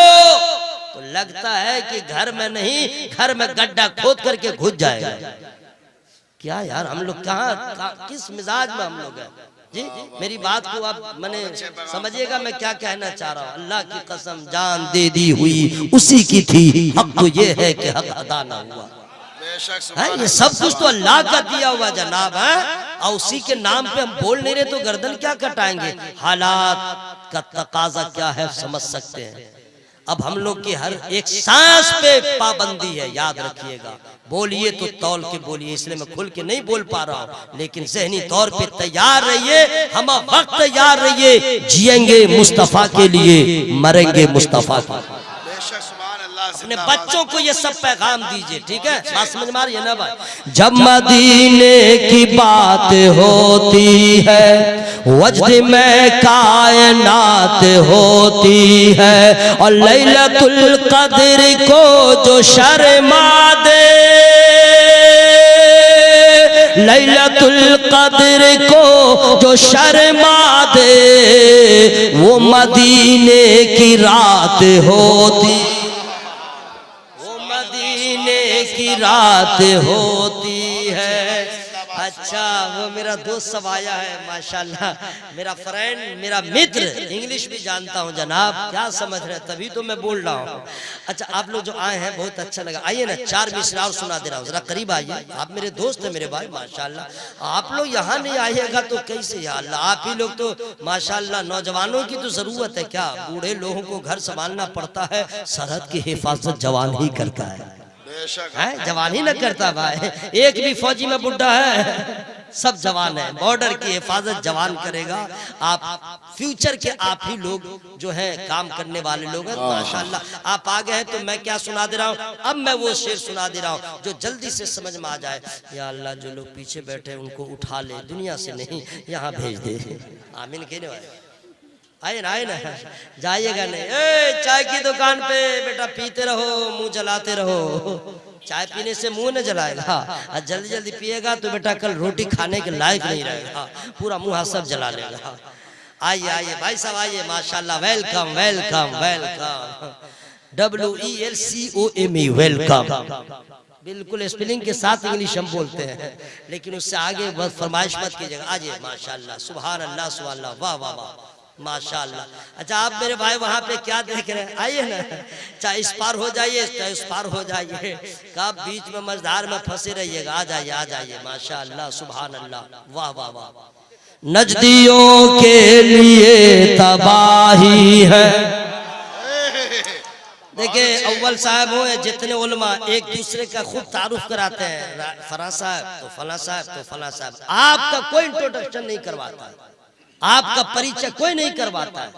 तो लगता है कि घर में नहीं, घर में गड्ढा खोद करके घुस जाएगा। क्या यार, हम लोग कहाँ किस मिजाज में हम लोग हैं जी? मेरी बात को आप मैंने समझिएगा मैं क्या कहना चाह रहा हूँ। अल्लाह की कसम जान दे दी हुई उसी की थी, हक तो ये है कि हक अदा ना हुआ है। ये सब कुछ तो अल्लाह का दिया हुआ जनाब है, और उसी के नाम पे हम बोल नहीं रहे तो गर्दन क्या कटाएंगे। हालात का तकाजा क्या है समझ सकते हैं। अब हम लोग की हर एक सांस पे पाबंदी है, याद रखिएगा। बोलिए तो तौल के बोलिए, इसलिए मैं खुल के नहीं बोल पा रहा हूँ, लेकिन जहनी तौर पे तैयार रहिए, हम वक्त तैयार रहिए। जिएंगे मुस्तफा के लिए, मरेंगे मुस्तफा के लिए। अपने बच्चों को ये सब पैगाम दीजिए, ठीक है? बात समझ में आ रही है ना भाई? जब मदीने की बात होती है, वजद में कायनात होती है, और लैलतुल कद्र को जो शर्मा दे, लैलतुल कद्र को जो शर्मा दे, वो मदीने की रात होती, की रात होती है। अच्छा अच्छा वो मेरा दोस्त सब आया है माशाल्लाह, मेरा फ्रेंड, मेरा मित्र, इंग्लिश भी जानता हूँ जनाब, क्या समझ रहे हैं, तभी तो मैं बोल रहा हूँ। अच्छा आप लोग जो आए हैं बहुत अच्छा लगा, आइए ना 4 मिसरा और सुना दे रहा हूँ, जरा करीब आइए, आप मेरे दोस्त हैं मेरे भाई माशाल्लाह। आप लोग यहाँ नहीं आइएगा तो कैसे या अल्लाह, आप ही लोग तो माशाल्लाह, नौजवानों की तो जरूरत है क्या, बूढ़े लोगों को घर संभालना पड़ता है, सरहद की हिफाजत जवान ही करता है, जवान ही न करता भाई, एक भी फौजी में बुढ़ा है, सब जवान है, बॉर्डर की हिफाजत जवान करेगा। आप फ्यूचर के आप ही लोग जो है काम करने वाले लोग हैं माशाल्लाह। आप आ गए हैं तो मैं क्या सुना दे रहा हूँ, अब मैं वो शेर सुना दे रहा हूँ जो जल्दी से समझ में आ जाए। या अल्लाह जो लोग पीछे बैठे हैं उनको उठा ले, दुनिया से नहीं यहाँ भेज दे, आमीन कहने वाले। आइए ना, आइए ना, जाइएगा नहीं, चाय की दुकान पे बेटा पीते रहो, मुंह जलाते रहो, चाय पीने से मुंह न जलाएगा, और जल्दी जल्दी पिएगा तो बेटा कल रोटी खाने के लायक नहीं रहेगा, पूरा मुंह सब जला लेगा। आइए आइए भाई साहब आइए माशाल्लाह, welcome welcome welcome, WELCOME welcome, बिल्कुल स्पेलिंग के साथ इंग्लिश हम बोलते हैं, लेकिन उससे आगे बस फरमाइश मत कीजिएगा। आइए माशाल्लाह, सुभान अल्लाह सुभान अल्लाह, वाह वाह वाह माशाल्लाह। अच्छा आप मेरे भाई वहां पे क्या देख रहे हैं, आइए ना, चाहे इस पार हो जाइए चाहे उस पार हो जाइए, कब बीच में मझधार में फंसे रहिएगा, आ जाइए माशाल्लाह सुभान अल्लाह, वाह वाह वाह। नजदियों के लिए तबाही है, देखिए अव्वल साहब हो जितने उलमा एक दूसरे का खूब तारुफ कराते हैं, फला साहब तो फला साहब तो फला साहब, आपका कोई इंट्रोडक्शन नहीं करवाता है, आपका परिचय कोई नहीं करवाता है,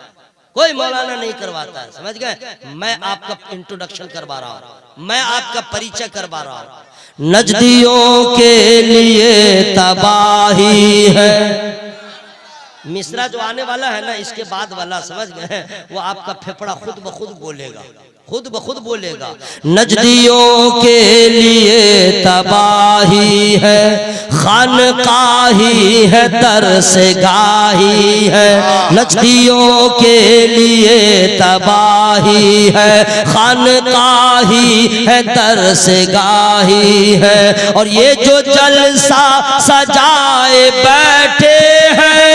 कोई मौलाना नहीं करवाता है, समझ गए, मैं आपका इंट्रोडक्शन करवा रहा हूँ, मैं आपका परिचय करवा रहा हूँ। नजदियों के लिए तबाही है, मिश्रा जो आने वाला है ना इसके बाद वाला समझ गए, वो आपका फेफड़ा खुद ब खुद बोलेगा, खुद ब खुद बोलेगा। नजदियों के लिए तबाही है, खानकाही है तरसगाही है, नजदियों के लिए तबाही है, खानकाही है तरसगाही है, और ये जो जलसा सजाए बैठे हैं,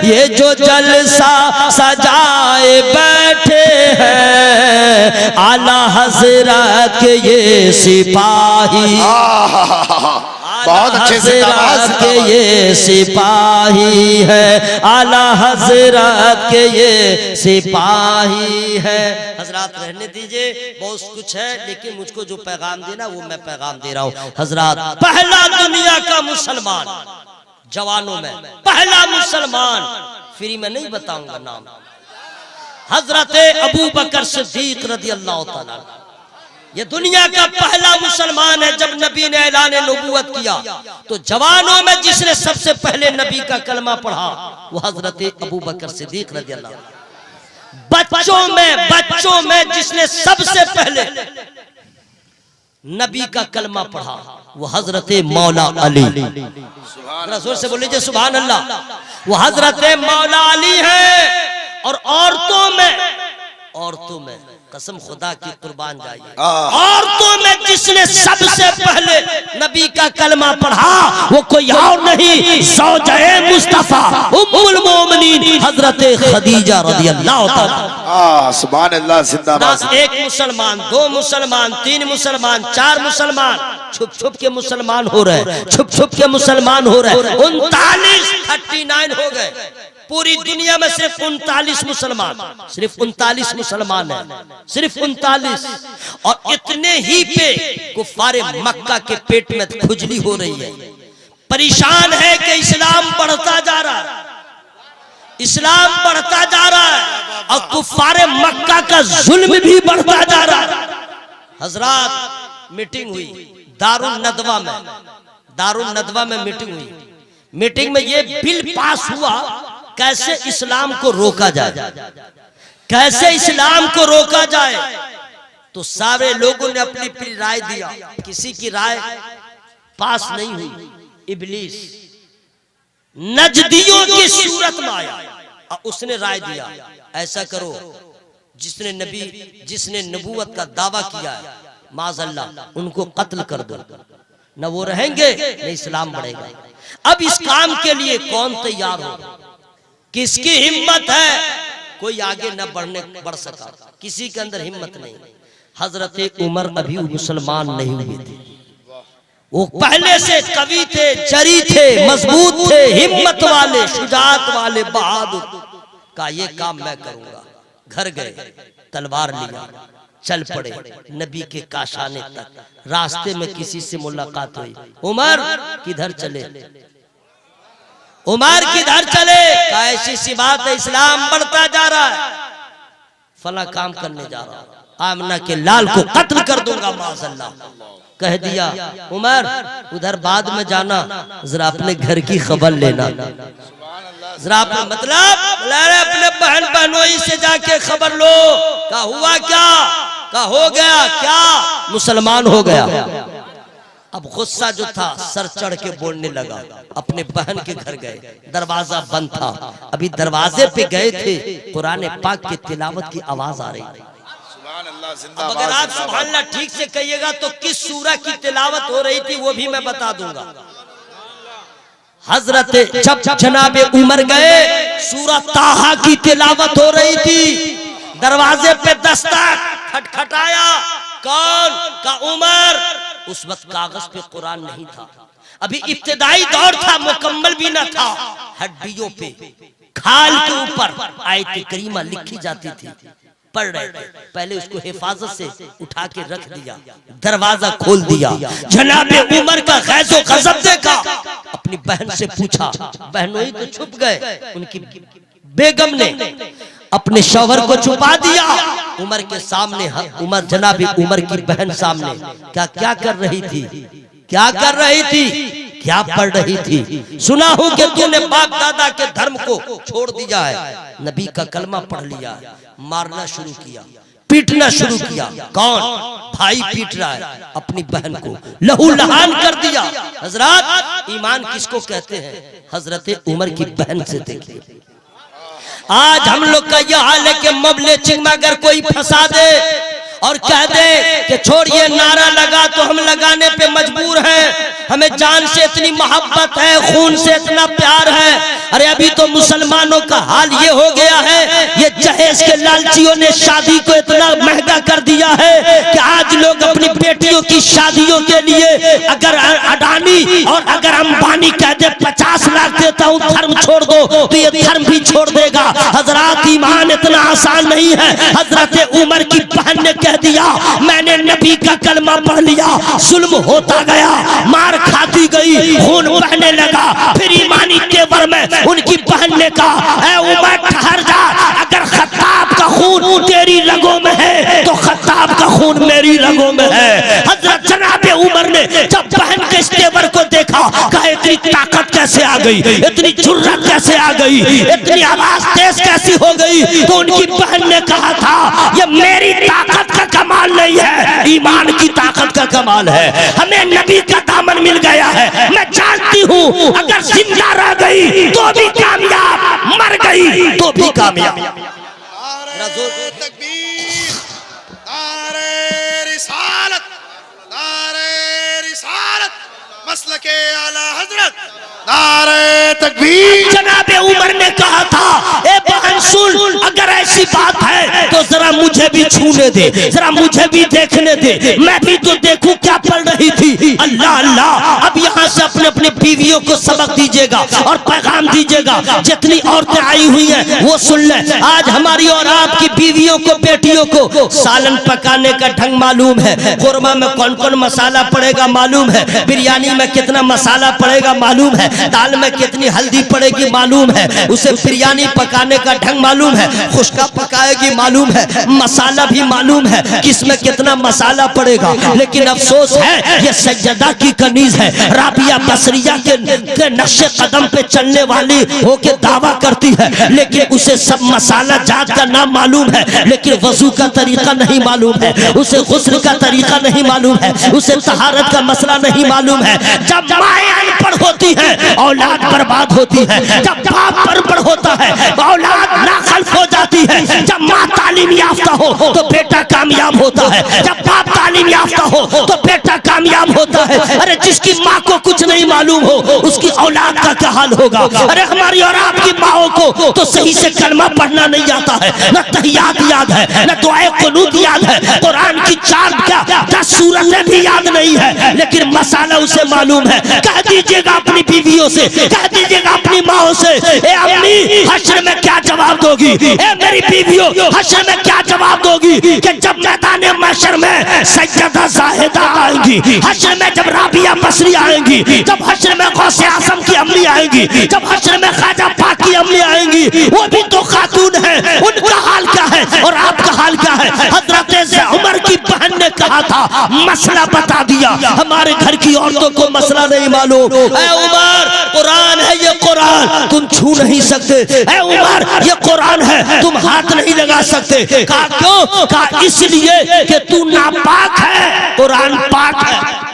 ये जो जलसा सजाए बैठे हैं, आला हजरत के ये सिपाही, बहुत अच्छे से के ये सिपाही है, आला हजरत के ये सिपाही है। हजरात रहने दीजिए, बहुत कुछ है, लेकिन मुझको जो पैगाम देना वो मैं पैगाम दे रहा हूँ। हजरात, पहला दुनिया का मुसलमान, जवानों में पहला मुसलमान, फ्री में नहीं बताऊंगा नाम, हजरत अबू बकर सिद्दीक रज़ी अल्लाह ताला, ये दुनिया का पहला मुसलमान है। जब नबी ने ऐलान नबूवत किया तो जवानों में जिसने सबसे पहले नबी का कलमा पढ़ा वो हजरत अबू बकर सिद्दीक रज़ी अल्लाह, बच्चों में जिसने सबसे पहले नबी का कलमा पढ़ा वो हजरत मौला अली, जोर से बोल लीजिए सुभान अल्लाह, वो हजरत मौला अली है। और औरतों में कसम खुदा की कुर्बान जाइए, औरतों में जिसने सबसे पहले नबी का कलमा पढ़ा वो कोई और नहीं, ज़ौजाए मुस्तफा उम्मुल मोमिनीन हजरत खदीजा रज़ी अल्लाह ताला। सुभान अल्लाह, जिंदाबाद। एक मुसलमान, 2 मुसलमान, 3 मुसलमान, 4 मुसलमान, छुप छुप के मुसलमान हो रहे, छुप छुप के मुसलमान हो रहे, 39 हो गए। पूरी दुनिया में सिर्फ 39 मुसलमान, सिर्फ 39 मुसलमान है, सिर्फ 39। और इतने ही पे कुफारे मक्का के पेट में खुजली हो रही है, परेशान है कि इस्लाम बढ़ता जा रहा है, इस्लाम बढ़ता जा रहा है, और कुफारे मक्का का जुल्म भी बढ़ता जा रहा है। हजरात मीटिंग हुई दारुल नदवा में मीटिंग हुई, मीटिंग में ये बिल पास हुआ कैसे इस्लाम को रोका जाए, कैसे इस्लाम को रोका जाए। तो सारे लोगों ने अपनी अपनी राय दिया, किसी की राय पास नहीं हुई। इब्लीस नजदियों की सूरत में आया और उसने राय दिया, ऐसा करो, जिसने नबूवत का दावा किया है माज़अल्लाह उनको कत्ल कर दो, न वो रहेंगे न इस्लाम बढ़ेगा। अब इस काम के लिए कौन तैयार हो, किसकी हिम्मत है? कोई आगे न बढ़ सका, किसी के अंदर हिम्मत नहीं। हजरत उमर अभी मुसलमान नहीं हुए थे, वो पहले से कवि थे, जरी थे, मजबूत थे, हिम्मत वाले, शुजाअत वाले, बहादुर। का ये काम मैं करूंगा। घर गए, तलवार लिया, चल पड़े नबी के काशाने तक। रास्ते में किसी से मुलाकात हुई, उमर किधर चले? उमर किधर चले? ऐसी सी बात है, इस्लाम बढ़ता जा रहा है, फला काम करने जा रहा हूं, आमना के लाल को कत्ल कर दूंगा माज़अल्लाह। कह दिया उमर उधर बाद में जाना, जरा अपने घर की खबर लेना, जरा अपने मतलब अपने बहन बहनोई से जाके खबर लो। का हुआ क्या? का हो गया क्या? मुसलमान हो गया। अब गुस्सा जो था सर चढ़ के बोलने लगा। अपने बहन के घर गए, दरवाजा बंद था, अभी दरवाजे पे गए थे, कुरान पाक की तिलावत की आवाज आ रही थी। अब अगर आप सुभान अल्लाह ठीक से कहिएगा तो किस सूरा की तिलावत हो रही थी वो भी मैं बता दूंगा। हजरत जब जनाबे उमर गए, सूरा ताहा की तिलावत हो रही थी। दरवाजे पे दस्तक खटखटाया, कौन? का उमर। उस वक्त कागज पे कुरान नहीं था, अभी इब्तिदाई दौर था, मुकम्मल भी न था। हड्डियों पे, खाल के ऊपर आयत करीमा लिखी जाती थी, पढ़ रहे थे। पहले उसको हिफाजत से उठा के रख दिया, दरवाजा खोल दिया। जनाबे उमर का गैज़ो गज़ब देखा, अपनी बहन से पूछा, बहनोई तो छुप गए। उनकी बेगम ने अपने शौहर को छुपा दिया उमर के सामने। उमर जनाबे उमर की बहन सामने क्या कर रही थी? क्या कर रही थी? क्या पढ़ रही थी? सुना हूं कि तूने बाप दादा के धर्म को छोड़ दिया है, नबी का कलमा पढ़ लिया। मारना शुरू किया, पीटना शुरू किया। कौन? भाई पीट रहा है अपनी बहन को, लहू लहान कर दिया। हजरत ईमान किसको कहते हैं? हजरत उमर की बहन से देखिए। आज हम लोग का यह हाल है कि मबलिग में अगर कोई फंसा दे और कह दे कि छोड़िए, नारा लगा तो हम लगाने पे मजबूर हैं, हमें जान से इतनी मोहब्बत है, खून से इतना प्यार है। अरे अभी तो मुसलमानों का हाल ये हो गया है, ये जहेज के लालचियों ने शादी को इतना महंगा कर दिया है कि आज लोग अपनी बेटियों की शादियों के लिए अगर अडानी और अगर अंबानी कह दे 50 लाख देता हूँ, धर्म छोड़ दो, तो ये धर्म भी छोड़ देगा। हजरत ईमान इतना आसान नहीं है। हजरत उमर की बहन ने कह दिया, मैंने नबी का कलमा पढ़ लिया, जुल्म होता गया, मार खाती गई, खून बहने लगा। फिर ईमानी तेवर में उनकी बहन ने कहा, ऐ उमर ठहर जा, अगर खत्ताब का खून तेरी रगों में है तो खत्ताब का खून मेरी रगों में है। हजरत जनाबे उमर ने जब बहन के इस तेवर को देखा, कहा इतनी ताकत कैसे आ गई, इतनी जुर्रत कैसे आ गई, इतनी आवाज तेज कैसी हो गई? तो उनकी बहन ने कहा था, ये मेरी ताकत का कमाल नहीं है, ईमान की ताकत का कमाल है। हमें नबी का दामन मिल गया है। मैं जानती हूँ अगर जिंदा रह गई तो भी कामयाब, मर गई तो भी कामयाब। नारे तकबीर, नारे रिसालत, नारे रिसालत, मसलके आला हजरत, नारे तकबीर। जनाबे उमर ने कहा था, ए बहन सुन, अगर ऐसी बात है तो जरा मुझे भी छूने दे, जरा मुझे भी देखने दे, मैं भी तो देखूं क्या पढ़ रही थी। अल्लाह अल्लाह। अब यहाँ से अपने अपने बीवियों को सबक दीजिएगा और पैगाम दीजिएगा। जितनी औरतें आई हुई हैं वो सुन ले। आज हमारी और आपकी बीवियों को, बेटियों को सालन पकाने का ढंग मालूम है, कोरमा में कौन कौन मसाला पड़ेगा मालूम है, बिरयानी में कितना मसाला पड़ेगा मालूम है, दाल में कितनी हल्दी पड़ेगी मालूम है, उसे बिरयानी पकाने का ढंग मालूम है, खुश्का पकाएगी मालूम है, मसाला भी मालूम है किसमें कितना मसाला पड़ेगा। लेकिन अफसोस है ये सज्जदा की कनीज है, राबिया बसरिया के नक्शे कदम पे चलने वाली हो के दावा करती है, लेकिन उसे सब मसाला जात का नाम मालूम है, लेकिन वजू का तरीका नहीं मालूम है, उसे गुस्ल का तरीका नहीं मालूम है, उसे तहारत का मसला नहीं मालूम है। जब माए अनपढ़ होती है औलाद बर्बाद होती है, जब बाप अनपढ़ होता है औलाद नाखल्फ हो जाती है, जब माँ तालीम याफ्ता हो तो बेटा कामयाब होता है, जब बाप तालीम याफ्ता हो तो बेटा कामयाब होता है। अरे जिसकी माँ को कुछ नहीं मालूम हो उसकी औलाद का क्या हाल होगा। अरे हमारी और आपकी माओ को तो सही से कलमा पढ़ना नहीं आता है, न तहियात याद है, न दुआए कुनूत याद है, कुरान की 10 सूरतें भी याद नहीं है, लेकिन मसाला उसे मालूम है। कह दीजिएगा अपनी बीवियों से, कह दीजिएगा अपनी माओ से, ए अम्मी हश्र में क्या जवाब दोगी, ए मेरी बीवियों हश्र में क्या जवाब दोगी कि जब मैदान महशर में सैयदा ज़ाहिदा आएंगी, हश्र में जब राबिया बसरी आएंगी, जब हश्र में गौसे आज़म की अम्मी आएंगी, जब हश्र में ख्वाजा पाक की अम्मी आएंगी, वो भी तो खातून है, उनका हाल क्या है और आपका हाल क्या है। हजरत उमर की बहन ने कहा था मसला बता दिया, हमारे घर की औरतों को मसला नहीं मालूम। ऐ उमर कुरान है ये कुरान तुम छू नहीं सकते, ऐ उमर ये कुरान है तुम हाथ नहीं लगा सकते। कहा क्यों? कहा इसलिए कि तू नापाक है, कुरान पाक है।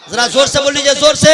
जरा जोर से बोल लीजिए, जोर से।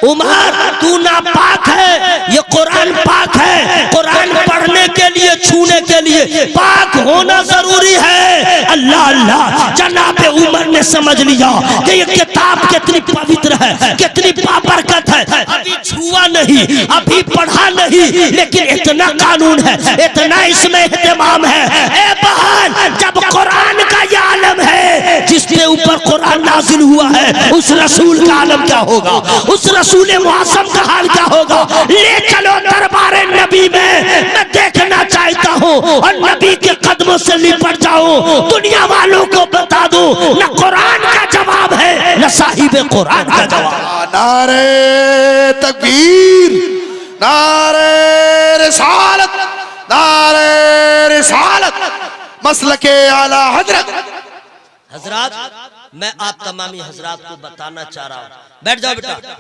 उमर तू नापाक है, ये कुरान पाक है। कुरान पढ़ने के लिए, छूने के लिए पाक होना जरूरी है। अल्लाह अल्लाह, जनाबे उमर ने समझ लिया कि ये किताब कितनी पवित्र है, कितनी बाबरकत है। अभी छुआ नहीं, अभी पढ़ा नहीं, लेकिन इतना कानून है, इतना इसमें इत्तेमाम है। ए बहन, जब कुरान का ये आलम है जिसके ऊपर कुरान नाजिल हुआ है, उस रसूल का आलम क्या होगा, उस रसूल मुआज़्ज़म का हाल क्या होगा। ले चलो दरबारे नबी में, मैं देखना चाहता हूँ और नबी के कदमों से लिपट जाऊं, दुनिया वालों को बता दूं न कुरान का जवाब है न साहिब कुरान का जवाब। नारे तकबीर, नारे रिसालत, नारे रिसालत, मसलके आला हजरत। हजरात, मैं आप तमामी हजरात को बताना चाह रहा हूँ, बैठ जाओ बेटा,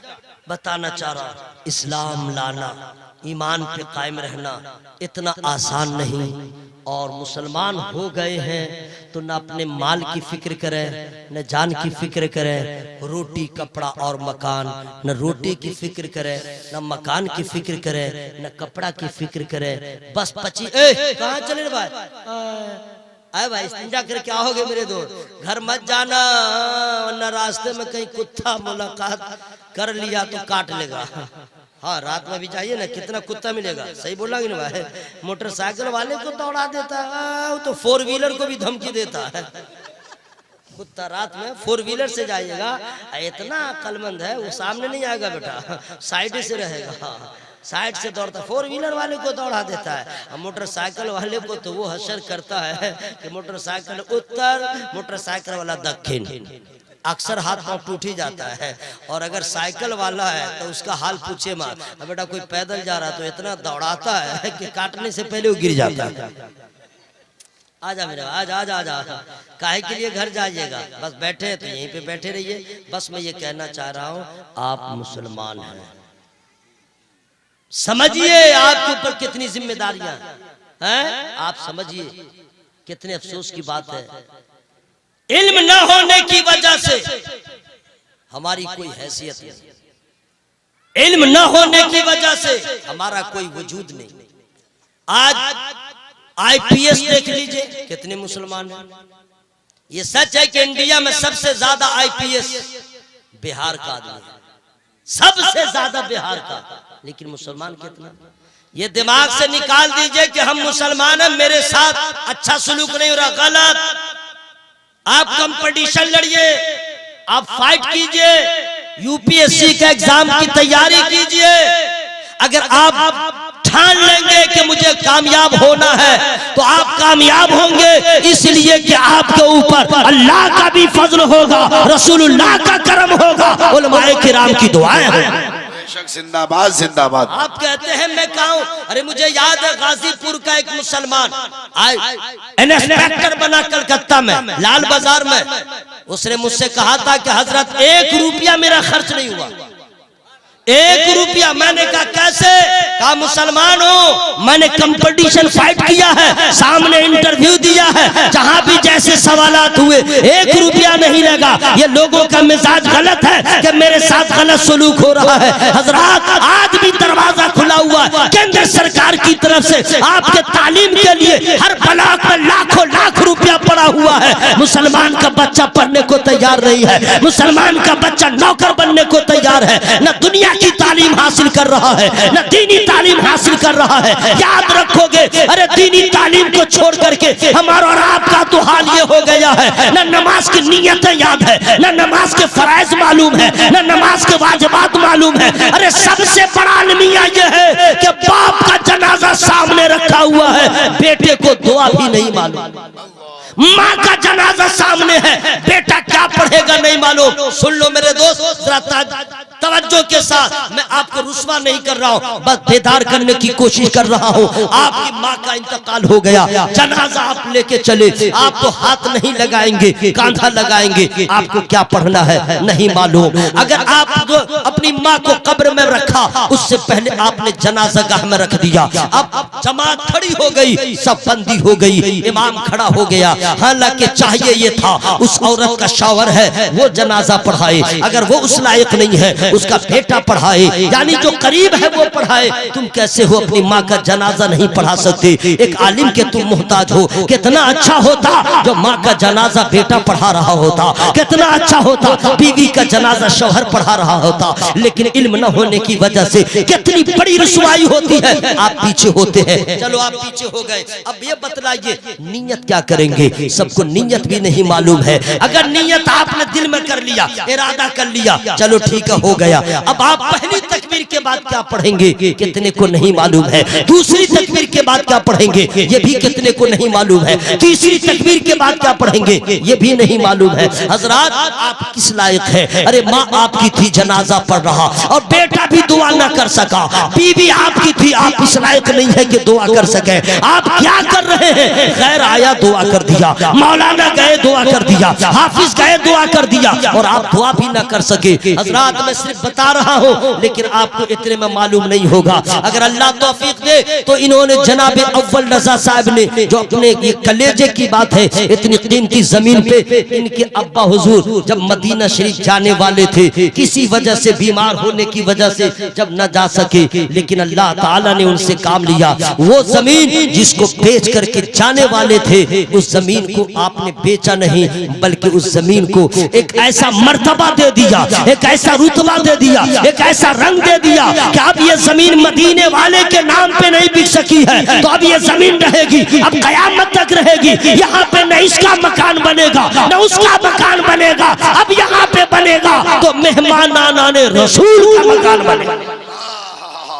बताना चाह रहा हूँ इस्लाम लाना, ईमान पे कायम रहना इतना आसान नहीं। और मुसलमान हो गए हैं तो न अपने माल की फिक्र करें, न जान की फिक्र करें, रोटी कपड़ा और मकान, न रोटी की फिक्र करें, न मकान की फिक्र करें, न कपड़ा की फिक्र करें। बस कहाँ चले भाई, आए भाई इस्तिंजा कर क्या हो गए मेरे दोस्त, घर मत जाना वरना रास्ते में कहीं कुत्ता मुलाकात कर लिया तो काट लेगा। हाँ रात में भी चाहिए ना, कितना कुत्ता मिलेगा, सही बोला कि ना भाई। मोटरसाइकिल वाले को दौड़ा देता है, वो तो 4 व्हीलर को भी धमकी देता है। कुत्ता रात में 4 व्हीलर से जाइएगा, इतना अक्लमंद है, वो सामने नहीं आएगा बेटा, साइड से रहेगा, साइड से दौड़ता। 4 व्हीलर वाले को दौड़ा देता है, और मोटरसाइकिल वाले को तो वो हशर करता है कि मोटरसाइकिल उत्तर, मोटरसाइकिल वाला दक्षिण। अक्सर हाथ पांव टूट ही जाता है। और अगर साइकिल वाला है तो उसका हाल पूछे मत। अब बेटा कोई पैदल जा रहा तो इतना दौड़ाता है कि काटने से पहले वो गिर जाता है। आजा मेरा, आजा आजा आजा, काहे के लिए घर जाइएगा, बस बैठे हैं तो यहीं पे बैठे रहिए। बस मैं ये कहना चाह रहा हूँ, आप मुसलमान हैं, समझिए आपके ऊपर कितनी जिम्मेदारियां हैं। आप समझिए कितने अफसोस की बात है, इल्म न होने की वजह से हमारी कोई हैसियत नहीं, इल्म न होने की वजह से हमारा कोई वजूद नहीं। आज आईपीएस देख लीजिए कितने मुसलमान हैं। ये सच है कि इंडिया में सबसे ज्यादा आईपीएस बिहार का आदमी है, सबसे ज्यादा बिहार का, लेकिन मुसलमान कितना। ये दिमाग से निकाल दीजिए कि हम मुसलमान हैं, मेरे साथ अच्छा सलूक नहीं हो रहा, गलत। आप कंपटीशन लड़िए, आप फाइट कीजिए, यूपीएससी का एग्जाम की तैयारी कीजिए। अगर आप ठान लेंगे कि मुझे कामयाब होना है तो आप कामयाब होंगे, इसलिए कि आपके ऊपर अल्लाह का भी फजल होगा, रसूलुल्लाह का करम होगा, उलमाए किराम की दुआएं हैं। जिंदाबाद जिंदाबाद। आप कहते हैं मैं कहूं, अरे मुझे याद है गाजीपुर का एक मुसलमान इंस्पेक्टर बना कलकत्ता में, लाल बाजार में। उसने मुझसे कहा था कि हजरत 1 रुपया मेरा खर्च नहीं हुआ, 1 रुपया। मैंने कहा कैसे? कहा मुसलमान हो, मैंने कंपटीशन फाइट किया है, सामने इंटरव्यू दिया है, जहां भी जैसे सवालात हुए 1 रुपया नहीं लगा। ये लोगों का मिजाज गलत है कि मेरे साथ गलत सलूक हो रहा है। हजरात आज भी दरवाजा खुला हुआ है केंद्र सरकार की तरफ से आपके तालीम के लिए। हर ब्लॉक में लाखों लाख रुपया पड़ा हुआ है। मुसलमान का बच्चा पढ़ने को तैयार नहीं है, मुसलमान का बच्चा नौकर बनने को तैयार है, न दुनिया की तालीम हासिल कर रहा है, न दीनी तालीम हासिल कर रहा है। याद रखोगे, अरे दीनी तालीम को छोड़ करके हमारा और आपका तो हाल ये हो गया है, न नमाज की नियतें याद है, न नमाज के फराइज मालूम है, न नमाज के वाजिबात मालूम है। अरे सबसे बड़ा अलमिया ये है कि बाप का जनाजा सामने रखा हुआ है, बेटे को दुआ भी नहीं मालूम। माँ का जनाजा सामने है, बेटा क्या पढ़ेगा नहीं मालूम। सुन लो मेरे दोस्त, जरा तवज्जो के साथ, मैं आपको रुस्वा नहीं कर रहा हूँ, बस बेदार करने की कोशिश कर रहा हूँ। आपकी माँ का इंतकाल हो गया, जनाजा आप लेके चले, आप तो हाथ नहीं लगाएंगे, कांधा लगाएंगे, आपको क्या पढ़ना है नहीं मालूम। अगर आप तो अपनी माँ को कब्र में रखा, उससे पहले आपने जनाजा गाह में रख दिया, अब जमात खड़ी हो गई, सब बंदी हो गई, इमाम खड़ा हो गया। हालांकि चाहिए ये था उस औरत का शौहर है वो जनाजा पढ़ाए, अगर वो उस लायक नहीं है उसका बेटा पढ़ाए, यानी जो करीब है वो पढ़ाए। तुम कैसे हो अपनी माँ का जनाजा नहीं पढ़ा सकते? एक आलिम के तुम मोहताज हो। कितना अच्छा होता जो माँ का जनाजा बेटा पढ़ा रहा होता, कितना अच्छा होता बीवी का जनाजा शौहर पढ़ा रहा होता। लेकिन इल्म न होने की वजह से कितनी बड़ी रुसवाई होती है। आप पीछे होते हैं, चलो आप पीछे हो गए, अब ये बतलाइए नीयत क्या करेंगे? सबको नीयत भी नहीं मालूम है। अगर नीयत आपने दिल में कर लिया, इरादा कर लिया, चलो ठीक है हो गया। अब आप पहली तकबीर के बाद क्या पढ़ेंगे कितने को नहीं मालूम है, दूसरी तकबीर के बाद क्या पढ़ेंगे ये भी कितने को नहीं मालूम है, तीसरी तकबीर के बाद क्या पढ़ेंगे ये भी नहीं मालूम है। हजरात आप किस लायक है? अरे माँ आपकी थी जनाजा पढ़ रहा और बेटा भी दुआ ना कर सका, बीवी आपकी थी, आप इस लायक नहीं है कि दुआ कर सके। आप क्या कर रहे हैं? खैर आया दुआ कर दिया, मौलाना गए दुआ कर दिया, हाफिज गए दुआ कर दिया, और आप दुआ भी ना कर सके। हजरात मैं सिर्फ बता रहा हूँ, लेकिन आपको इतने में मालूम नहीं होगा। अगर अल्लाह तौफीक दे तो इन्होंने जनाब अव्वल रजा साहब ने जो अपने ये कलेजे की बात है, इतनी कीमती जमीन पे इनके अब्बा हुजूर जब मदीना शरीफ जाने वाले थे, किसी वजह से बीमार होने की वजह से जब न जा सके, लेकिन अल्लाह ताला ने उनसे काम लिया। वो जमीन जिसको बेच करके जाने वाले थे, उस जमीन को आपने बेचा नहीं, बल्कि उस जमीन को एक ऐसा मर्तबा दे दिया, एक ऐसा रुतबा दे दिया, एक ऐसा रंग दे दिया कि अब ये जमीन मदीने वाले के नाम पे नहीं बिक सकी है, तो अब ये जमीन रहेगी, अब कयामत तक रहेगी। यहाँ पे न इसका मकान बनेगा न उसका मकान बनेगा, अब यहाँ पे बनेगा तो मेहमान आने रसूल का मकान बनेगा।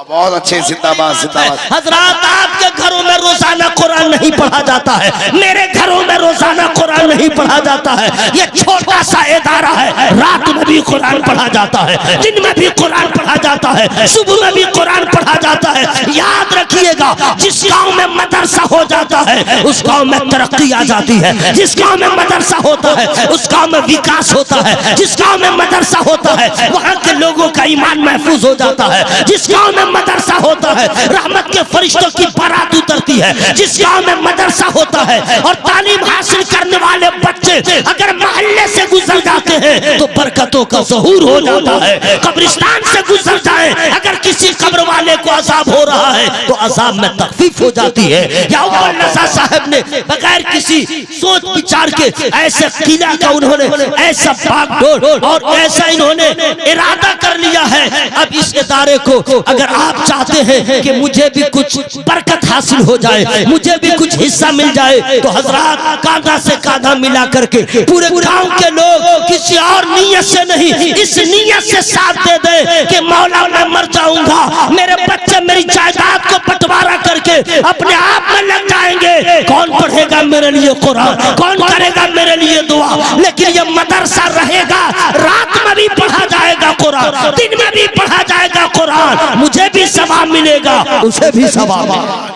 बहुत अच्छे, जिंदाबाद जिंदाबाद। हजरात आपके घरों में रोजाना कुरान नहीं पढ़ा जाता है, मेरे घरों में रोजाना कुरान नहीं पढ़ा जाता है। ये छोटा सा इदारा है, रात में भी कुरान पढ़ा जाता है, दिन में भी कुरान पढ़ा जाता है, सुबह में भी कुरान पढ़ा जाता है। याद रखिएगा, जिस गांव में मदरसा हो जाता है उस गांव में तरक्की आ जाती है, जिस गांव में मदरसा होता है उस गांव में विकास होता है, जिस गांव में मदरसा होता है वहां के लोगों का ईमान महफूज हो जाता है, जिस गांव में मदरसा होता है रहमत के फरिश्तों की बारात उतरती है, जिस गांव में मदरसा होता है और तालीम हासिल करने वाले बच्चे अगर मोहल्ले से गुजर जाते हैं तो बरकतों का ज़हूर हो जाता है। कब्रिस्तान से गुजर जाए अगर किसी कब्र वाले को अजाब हो रहा है तो अजाब में तखफीफ हो जाती है। या अव्वल रज़ा साहब ने बगैर किसी सोच विचार के ऐसे किला का उन्होंने ऐसा बागडोर और ऐसा इन्होंने इरादा कर लिया है। अब इस इदारे को अगर आप चाहते हैं कि मुझे भी कुछ बरकत हासिल हो जाए, मुझे भी कुछ हिस्सा मिल जाए, तो हजरात कांधा से कांधा मिला करके पूरे गांव के लोग किसी और नियत से नहीं, इस नियत से साथ दे दे कि मौला मैं मर जाऊंगा, मेरे बच्चे मेरी जायदाद को बंटवारा करके अपने आप में लग जाएंगे। कौन पढ़ेगा मेरे लिए कुरान, कौन करेगा मेरे लिए दुआ? लेकिन ये मदरसा रहेगा, रात में भी पढ़ा जाएगा कुरान, दिन में भी पढ़ा जाएगा कुरान, मुझे भी सवाब मिलेगा, उसे भी सवाब।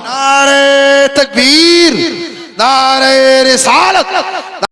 नारे तकबीर, नारे रिसालत।